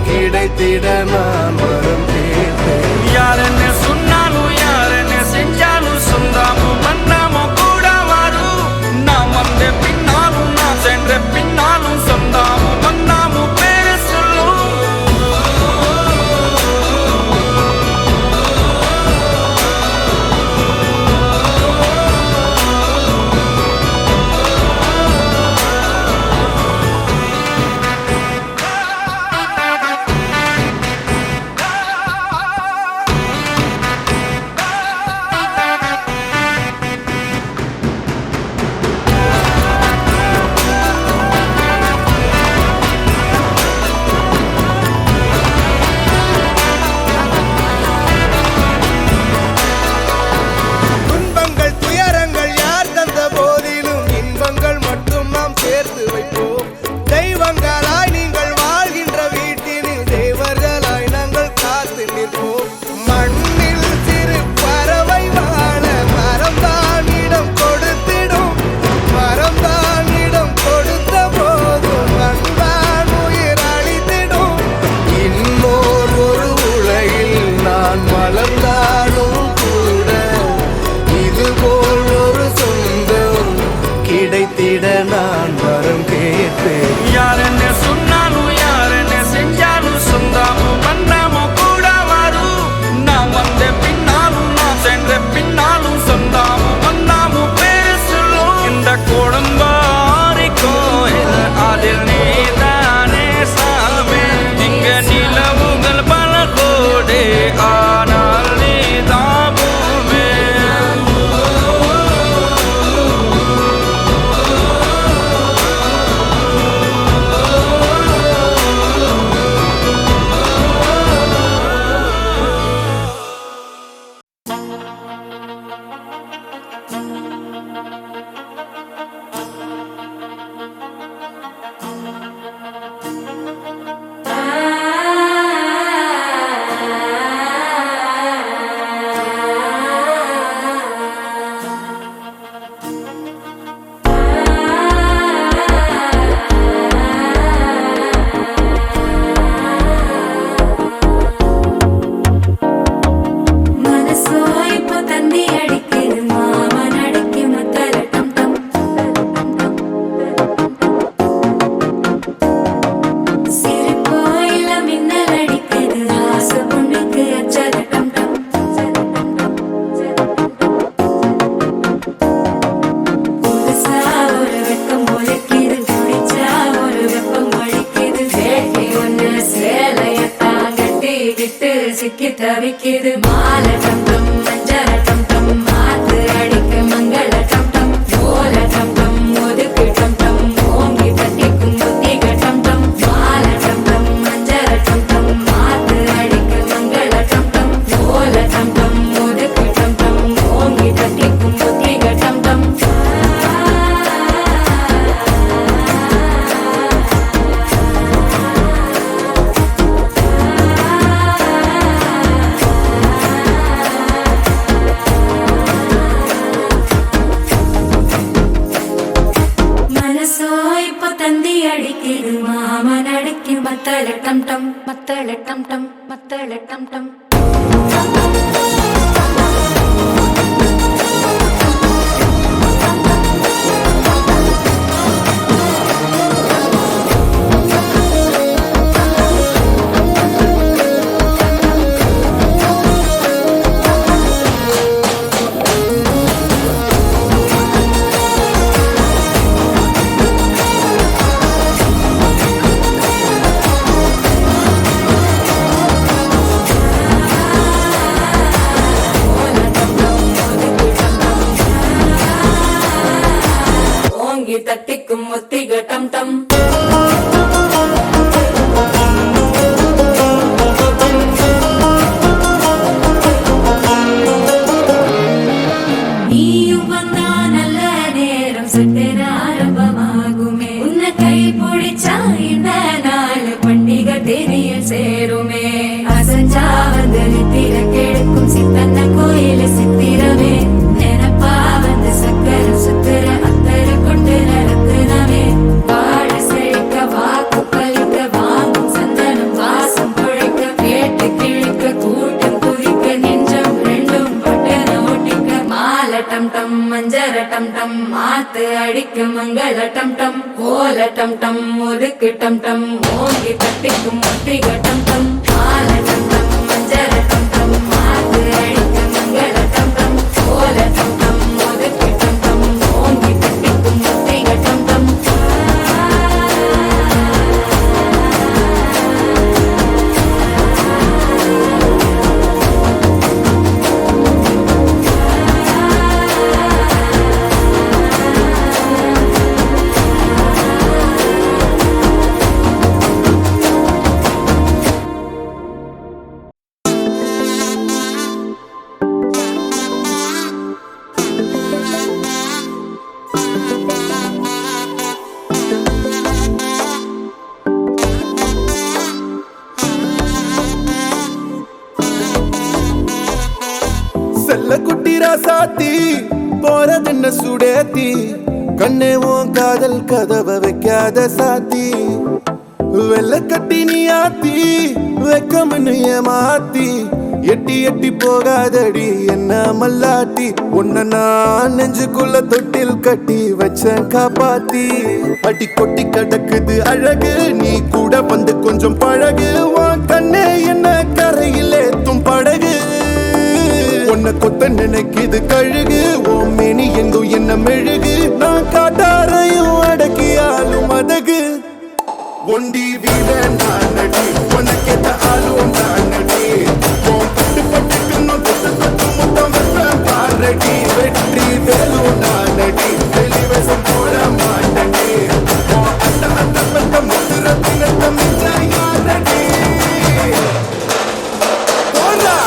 கிடைத்திட நான் வரம் கேட்டேன் யாரென்ன சொன்னாலும் யாரென்ன செஞ்சாலும் சொந்தாமும் அடிக்குது மாமன் அடிக்கு மத்தள டம் டம் மத்தள டம் டம் மத்தள டம் டம் தட்டிக்கும் ஒத்திக டம் டம் நீயும் வந்தா நல்ல நேரம் சுத்தர ஆரம்பமாகுமே உன்னை கை பிடிச்சா இந்த நாள் பண்டிகை தெரிய சேருமே அசஞ்சா வந்து நித்திர கெடுக்கும் சித்தன்ன கோயில சித்திரமே நினைப்பா வந்து சக்கர சுத்துற டம் டம் மஞ்சர டம் டம் மாத்து அடிக்கும் மங்கள டம் டம் கோல டம் டம் ஒதுக்கு டம் டம் ஓங்கி தட்டிக்கும் முத்திக டம் டம் மால டம் டம் மஞ்சர டம் டம் மாத்து அடிக்கும் மங்கள டம் டம் கோல டம் டம் ஒதுக்கு டம் டம் ஓங்கி தட்டிக்கும் முத்திக டம் டம் செல்ல குட்டி ராசாத்தி போறதென்ன சுடேத்தி கண்ணே உன் காதல் கதவை வைக்காத சாத்தி வெள்ள கட்டி நீ ஆத்தி வெக்கம்னு ஏமாத்தி எட்டி எட்டி போகாதடி என்ன மல்லாட்டி உன்ன நான் நெஞ்சுக்குள்ள தொட்டில் கட்டி வச்சேன் காப்பாத்தி அடி கொட்டி கிடக்குது அழகு நீ கூட வந்து கொஞ்சம் பழகு உன் கண்ணே என்ன கரையில் ஏத்தும் படகு உன்னை கொத்த நினைக்குது கழுகு ஓ மேனி எங்கும் என்ன மெழுகு நான் காட்டாரையும் அடக்கியாலும் அதகு ஒண்டி வீட நான் நடி உனக்கேத்த ஆளும் நான் நடி பட்டு பட்டுக்கணும் தொட்டு தொட்டு முத்தம் வைப்பேன் பாரடி வெற்றி வேலும் நான் நடி வெளிவசம் போட மாட்டடி அந்த அந்த பட்ட முத்துரத்தினத்த மிச்ச யாரடி போடா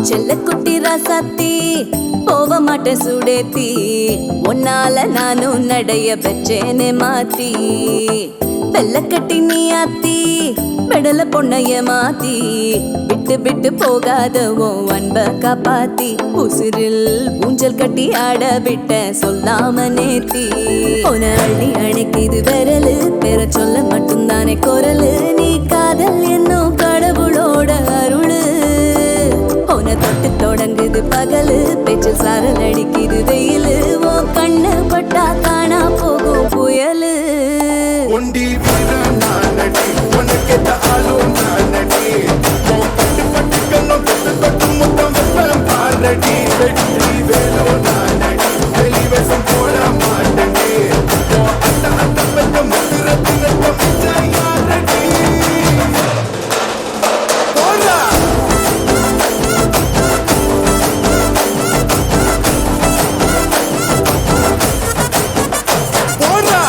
செல்ல குட்டி ராசாத்தி போக மாட்டேன் சுடேத்தி உன்னால நானும் நடைய பெற்றேனே மாத்தி வெள்ளக்கட்டி நீ ஆத்தி பெடல பொண்ணைய மாத்தி விட்டு விட்டு போகாத உன் அன்ப காப்பாத்தி உசிரில் ஊஞ்சல் கட்டி ஆட விட்ட சொல்லாம நேத்தி உன அள்ளி அணைக்குது விரலு பெற சொல்ல மட்டும்தானே குரலு நீ காதல் என்னும் கடவுளோட அருளு உன தொட்டு தொடங்குது பகலு பேச்சில் சாரல் அடிக்குது வெயிலு உன் கண்ணு பட்டா காணா போகும் புயலு ஒண்டி வீரன் நானடி உனக்கேத்த ஆளும் நானடி உன் பட்டு பட்டு கண்ணும் தொட்டு தொட்டு முத்தம் வெப்பம் பாரடி வெற்றி வேலோ நானடி வெளிவேசம் போட மாட்டடி உன் அட்ட அட்ட பெத்த முத்திரத்தினத்த மிச்ச யாரடி போடா போடா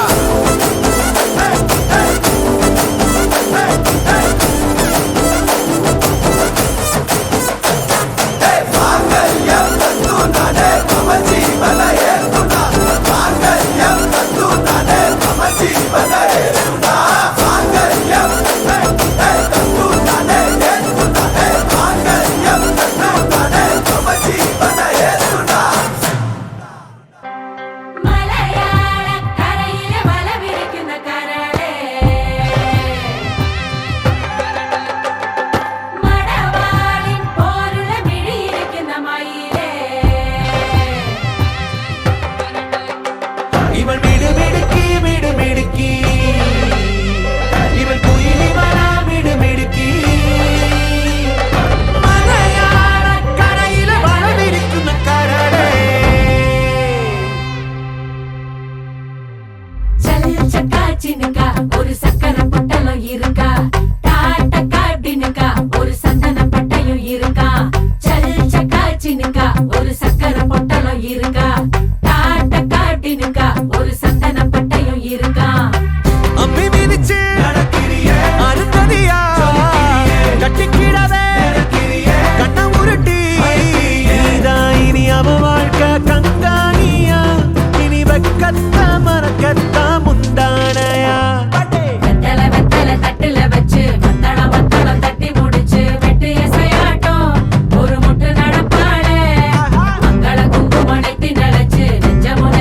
മലയാള കരയിലെ വല വിരിക്കുന്ന കരളേ മടവാളിൻ പോലുള്ള മിഴിയിരിക്കുന്ന മയിലേ ഇവൾ മിടുമിടുക്കി മിടുമിടുക്കി ഇവൾ കുയിലിമല മിടുമിടുക്കി മലയാള കരയിലെ വളവിരിക്കുന്ന കരളേ சக்கா சின்னுக்கா ஒரு சக்கர பொட்டலம் இருக்கா டாட்டக்கா டின்னுக்கா ஒரு சந்தன பட்டையும் இருக்கா சக்கா சின்னுக்கா ஒரு சக்கர பொட்டலம் இருக்கா டாட்டக்கா டின்னுக்கா ஒரு சந்தன பட்டையும் இருக்கா அம்பி மிதிச்சு அருந்ததியா கட்டிக்கிடவே கண்ண உருட்டி நீதான் இனி அவ வாழ்க்கை கங்காணியா இனி வெக்கத்த மறக்கத்தா முந்தானையா வெத்தல தட்டுல வச்சு மத்தளம் தட்டி முடிச்சு வெட்டு எசையாட்டம் ஒரு முட்டு நடப்பாளே மங்கள குங்குமடைத்தி நினைச்சு நெஞ்சமும்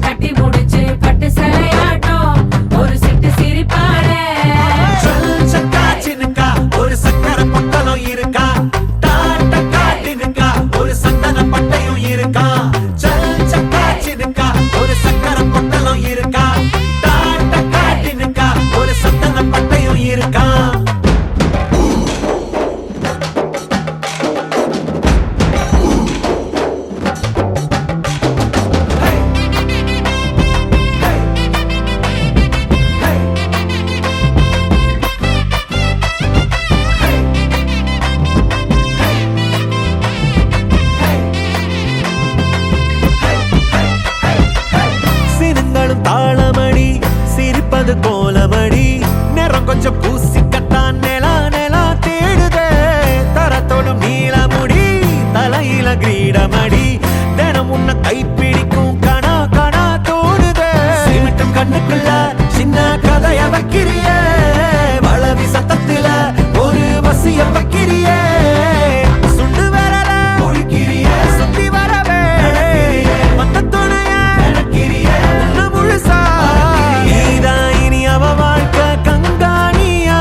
கட்டி முடிச்சு பட்டு சிலையாட்டம் ஒரு சிட்டு சிரிப்பாளே சக்கா சின்னுக்கா ஒரு சக்கர பொட்டலம் இருக்கா டாட்டக்கா டின்னுக்கா ஒரு சந்தன பட்டையும் இருக்கா சக்கா சின்னுக்கா ஒரு சக்கர பொட்டலம் இருக்கா டாட்டக்கா டின்னுக்கா ஒரு சந்தன பட்டையும் இருக்கா சினுங்களும் தாளமடி சிரிப்பது கோலமடி நேரம் கொஞ்சம் பூசிக்கத்தான் நிலா தேடுதே தரத்தோடும் நீளமுடி தலையில கிரீடமடி தினம் உன்னை கைப்பிடிக்கும் கணா தோடுதே சிமிட்டும் கண்ணுக்குள்ள சின்ன கதைய வைக்கிறியே வளவி சத்தத்துல ஒரு வசிய வைக்கிறியே சுண்டு வரல ஒழிக்கிறியே சுத்தி வரவே மத்த துணைய உன்னை முழுசா நீதான் இனி அவ வாழ்க்கை கங்காணியா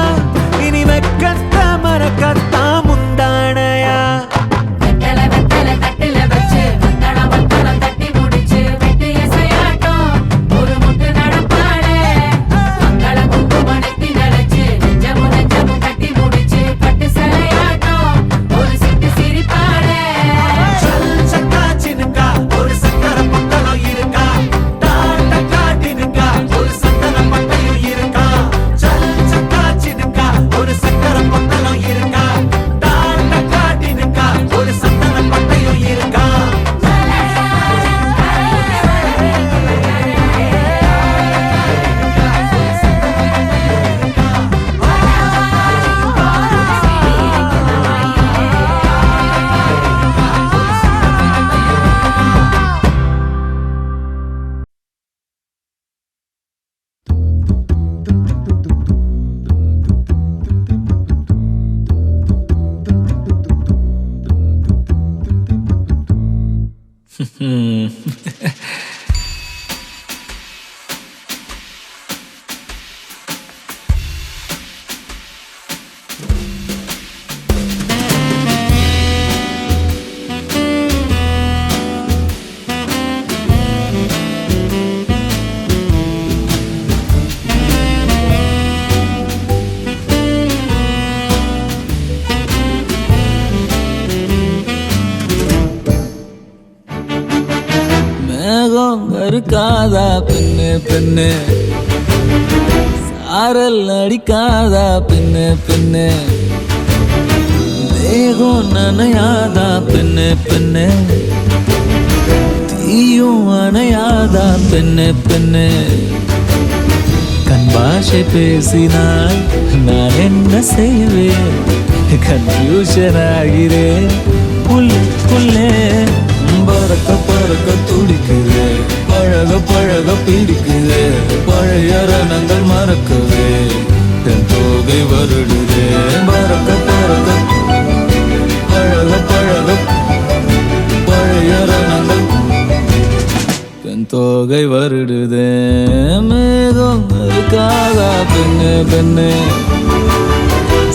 இனி வெக்கத்த மறக்கத்தா முந்தானையா வெத்தல தட்டுல வச்சு மத்தளம் தட்டி முடிச்சு வெட்டு எசையாட்டம் ஒரு முட்டு நடப்பாளே மங்கள குங்குமடைத்தி நினைச்சு நெஞ்சமும் கட்டி முடிச்சு பட்டு சிலையா மேகம் கருக்காதா பெண்ணு பெண்ணு, சாரல் அடிக்காதா பெண்ணு பெண்ணு, தேகம் நனையாதா பெண்ணு பெண்ணு, தீயும் அணையாதா பெண்ணு பெண்ணு. கண் பாஷை பேசினால் நான் என்ன செய்வேன், கன்ஃபியூஷன் ஆகிறேன் உள்ளே. பறக்க பறக்க துடிக்குது, பழக பழக பிடிக்குது, பழைய ரணங்கள் மறக்குது, என் தோகை வருடுது. பறக்க பறக்க பழக பழக பழைய ரணங்கள் என் தோகை வருடுது. மேகம் இருக்காதா பெண்ணு பெண்ணு,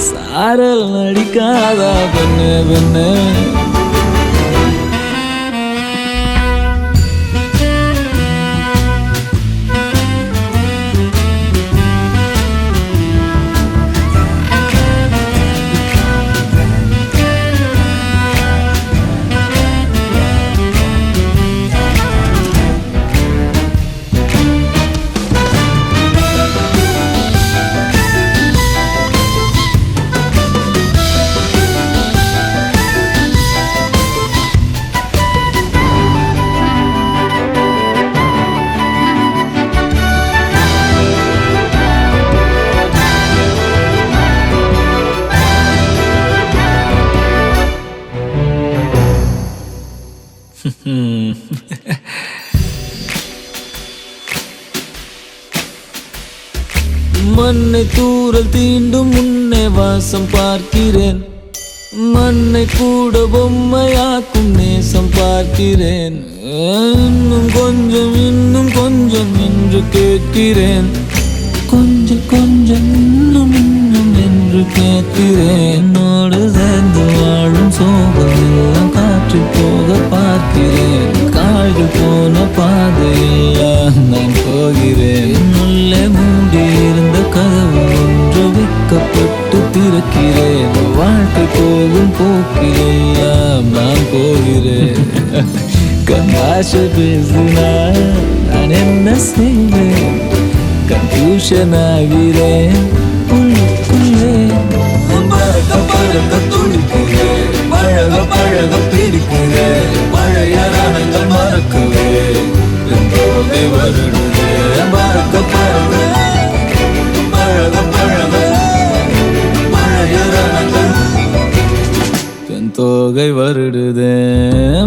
சாரல் அடிக்காதா பெண்ணு பெண்ணு. மண்ணை தூரல் தீண்டும் முன்னே வாசம் பார்க்கிறேன், மண்ணை கூட பொம்மையாக்கும் நேசம் பார்க்கிறேன். இன்னும் கொஞ்சம் என்று கேட்கிறேன், கொஞ்சம் கொஞ்சம் இன்னும் என்று கேட்கிறேன். என்னோடு சேர்ந்து வாழும் சோகம் எல்லாம் காற்றில் போக பார்க்கிறேன், காய்கள் போன பாதையெல்லாம் நான் போகிறேன். உள்ளே மூடி இருந்த கதவு ஒன்று வைக்கப்பட்டு திறக்கிறேன், வாழ்க்கை போகும் போக்கிலெல்லாம் நான் போகிறேன். கண்ணாசை பேசினால் நான் என்ன செய்வேன், கன்ஃபியூஷன் ஆகிறேன் உள்ளுக்குள்ளே. பறக்க பறக்க துடிக்கிறேன், பழக பழக பிடிக்கிறேன், பழைய ரணங்கள் மறக்கவே என் தோகை வருடுதே. பறக்க பறக்க பழக பழக பழைய ரணங்கள் என் தோகை வருடுதே.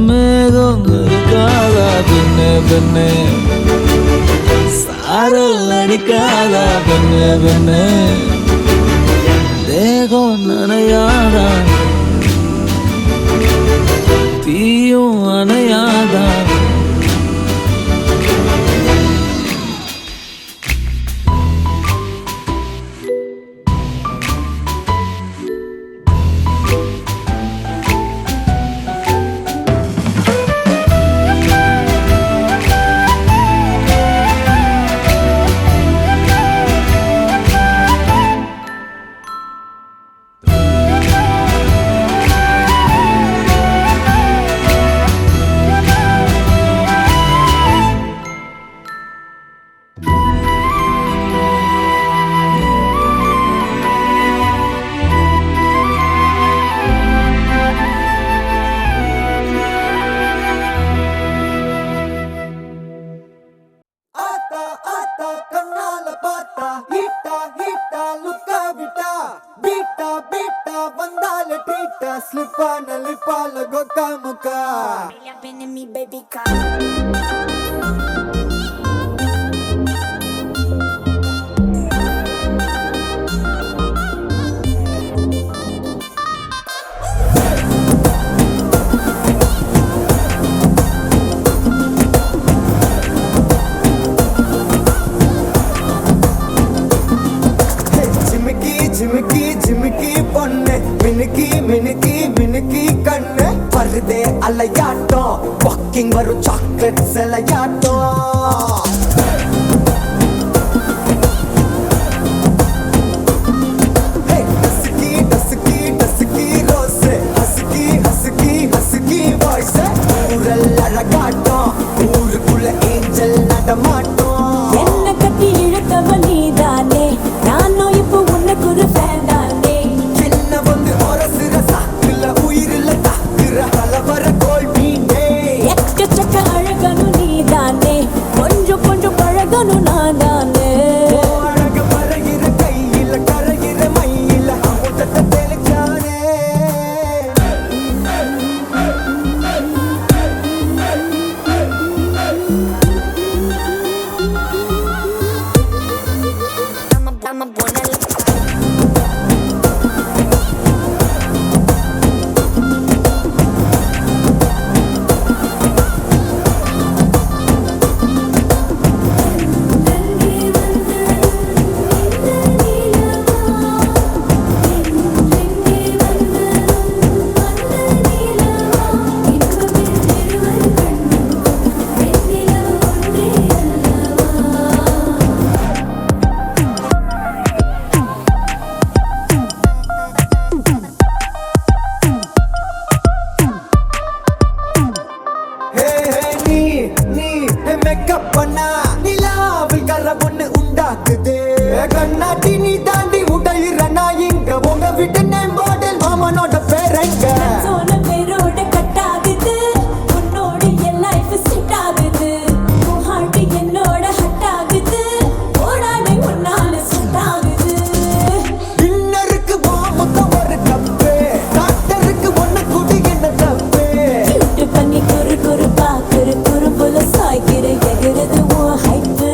மேகம் இருக்காதா பெண்ணே பெண்ணே, சாரல் அடிக்காதா பெண்ணே பெண்ணே, தேகம் நனையாதா தீயும் அணையாதா. வாக்கிங் வரும் சாக்லேட் சிலையாட்டம் ஊருக்குள்ள ஏஞ்சல் நடமாட்டோம் என்ன கட்டி இழுத்தவ நீதானே நானும் இப்போ உனக்கு ஒரு ஃபேன் தானே என்ன வந்து ஒரசுற சாக்குல உயிரில தாக்குற கலவர கோல் மீனே எக்கச்சக்க அழகனும் நீதானே கொஞ்சம் கொஞ்சம் பழகனும் நான் தானே அழக பறகிற கையில கரைகிற மயில அமுதத்தை தெளிச்சானே மேக்கப் பண்ணா நிலாவில் கர பொண்ணு உண்டாக்குது கண்ணாட்டி நீ தாண்டி உடையிறனா இங்க உங்க வீட்டு நேம் பாட்டில் மாமனோட பேரங்க சோன பேரோட கட்டாகுது உன்னோட என் லைஃப் செட் ஆகுது உன் ஹார்ட் என்னோட ஹட் ஆகுது ஓடாடை உன்னால செட் ஆகுது டின்னருக்கு மொத்தம் ஒரு கப்பு டாக்டருக்கு ஒண்ணு குடி என்ன தப்பு கியூட் பண்ணி குறு குறு பாக்குற குறும்புல சாய்க்கிற எகிறது உன் ஹைப்பு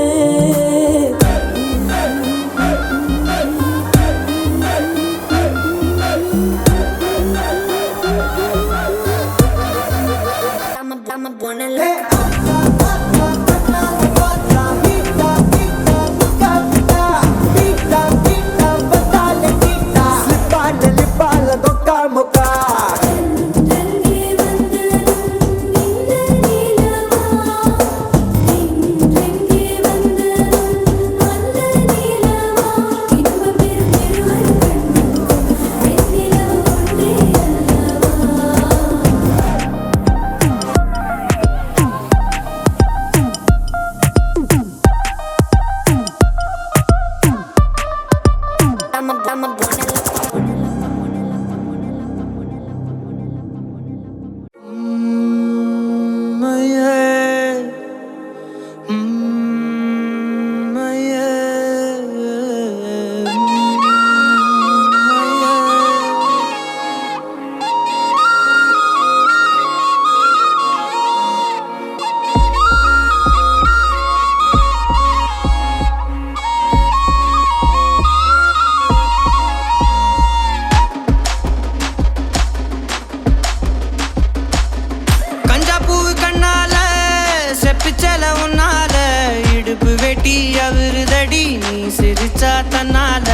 அவருதடி நீ சிரிச்சா தன்னால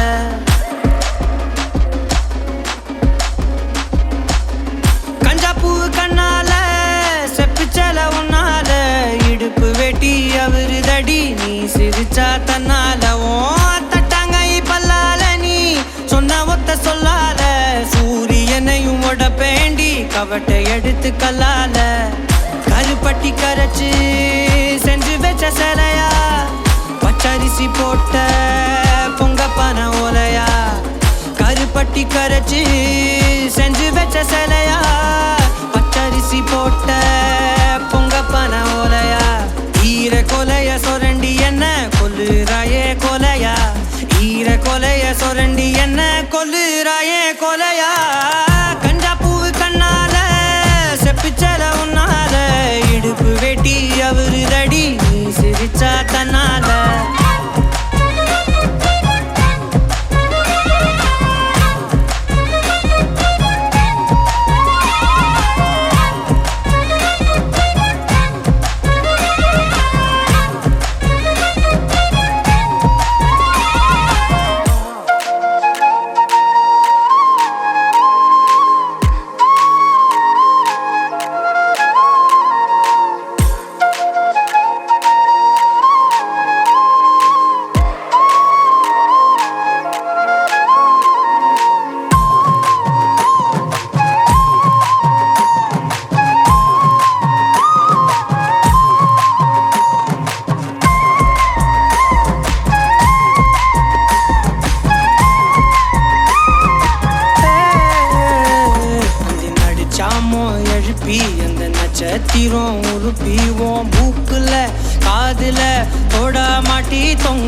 கஞ்சாப்பூ கண்ணால செப்பிச்சல உன்னால இடுப்பு வெட்டி அவருதடி நீ சிரிச்சா தன்னால ஓ தட்டாங்கை பல்லால நீ சொன்ன ஒத்த சொல்லால சூரியனையும் உடப்பேண்டி கவட்டை எடுத்து கல்லால கருப்பட்டி கரைச்சு செஞ்சு வச்ச சிலையா பச்சரிசி போட்ட பொங்க பன ஓலையா கருப்பட்டி கரைச்சு செஞ்சு வச்ச சிலையா பச்சரிசி போட்ட பொங்க பன ஓலையா ஈர கொலைய சொரண்டி என்ன கொல்லுறாயே கொலையா ஈர கொலைய சொரண்டி என்ன கொல்லுறாயே கொலையா கஞ்சா பூவு கண்ணால செப்பிச்சல உன்னால இடுப்பு வெட்டி அவருதடி நீ சிரிச்சா தன்னால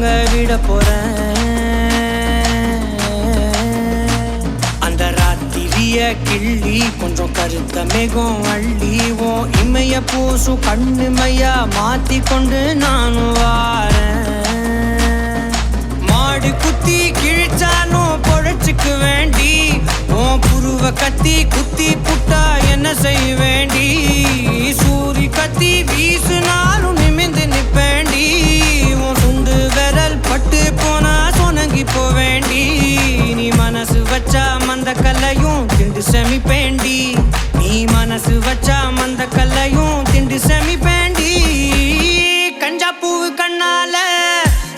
தூங்க விட போறேன். அந்த ராத்திரிய கிள்ளி கொஞ்சம் கருத்த மேகம் அள்ளிவோம் இமைய பூசும் கண்ணுமையா மாத்தி கொண்டு நானும் வாரேன். மாடு குத்தி கிழிச்சாலும் பொழைச்சுக்கு வேண்டி உன் புருவ கத்தி குத்தி புட்டா என்ன செய்ய வேண்டி சூரி கத்தி வீசுனாலும் நிமிந்து நிப்பேண்டி உன் சுண்டு விரல் பட்டு போனா சொனங்கி போவேண்டி நீ மனசு வச்சா மந்த கல்லையும் திண்டு செமிப்பேண்டி நீ மனசு வச்சா மந்த கல்லையும் திண்டு செமிப்பேண்டி கஞ்சா பூவு கண்ணால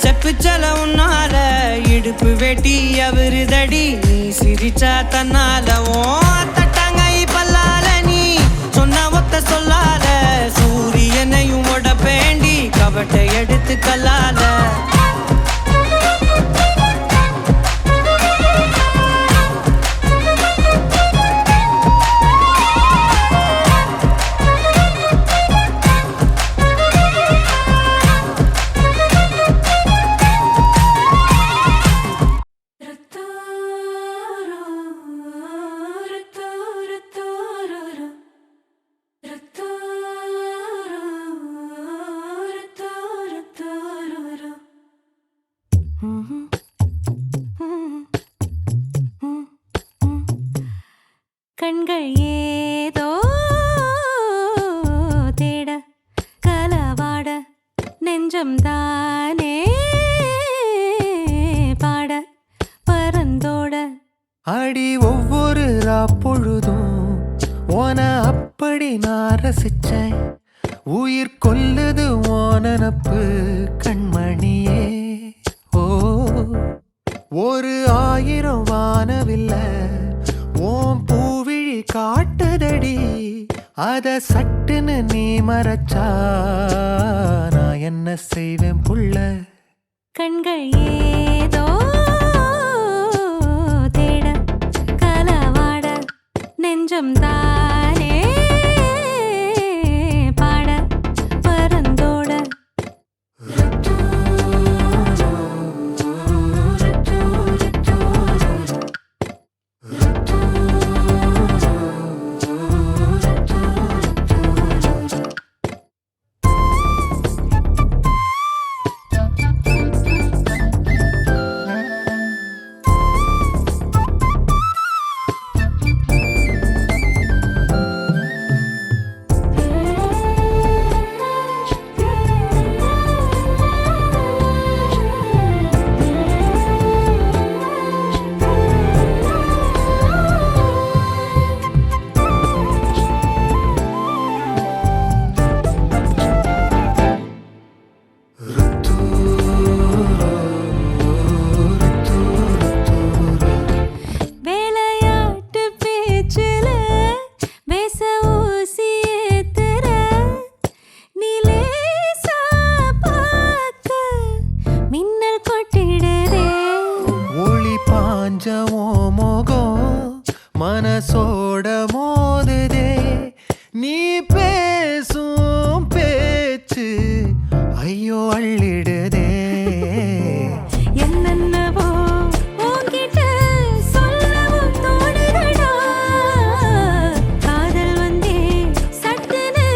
செப்புச்சல உன்னால இடுப்பு வெட்டி அவருதடி நீ சிரிச்சா தன்னால ஓ தட்டாங்கை பல்லால நீ சொன்ன ஒத்த சொல்லால சூரியனையும் உடப்பேண்டி கவட்டை எடுத்து கல்லால கண்கள் ஏதோ தேட கலவாட நெஞ்சம் தானே பாட பரந்தோட அடி ஒவ்வொரு பொழுதும் ஓன அப்படி நான் ரசிச்சேன் உயிர் கொல்லுது ஓனப்பு கண்மணியே ஓ ஒரு 1000 வானவில்ல ஓம் பூவிழி காட்டுதடி அத சட்டுன்னு நீ மறைச்சா நான் என்ன செய்வேன் புள்ள கண்கள் ஏதோ தேட கலவாட நெஞ்சம் தானே பாட பரந்தோட மனசோட மோதுதே நீ பேசும் பேச்சு ஐயோ அள்ளிடுதே என்னென்னவோ உன்கிட்ட சொல்லவும் தோணுதடா காதல் வந்தே சட்டுன்னு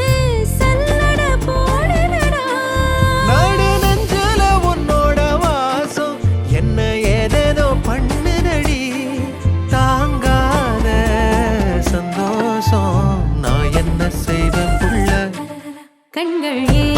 சல்லட போடுதடா நடு நெஞ்சில உன்னோட வாசம் என்ன ஏதேதோ பண்ணுதடி தாங்காத சந்தோஷம் நான் என்ன செய்வேன் புள்ள கண்கள் ஏ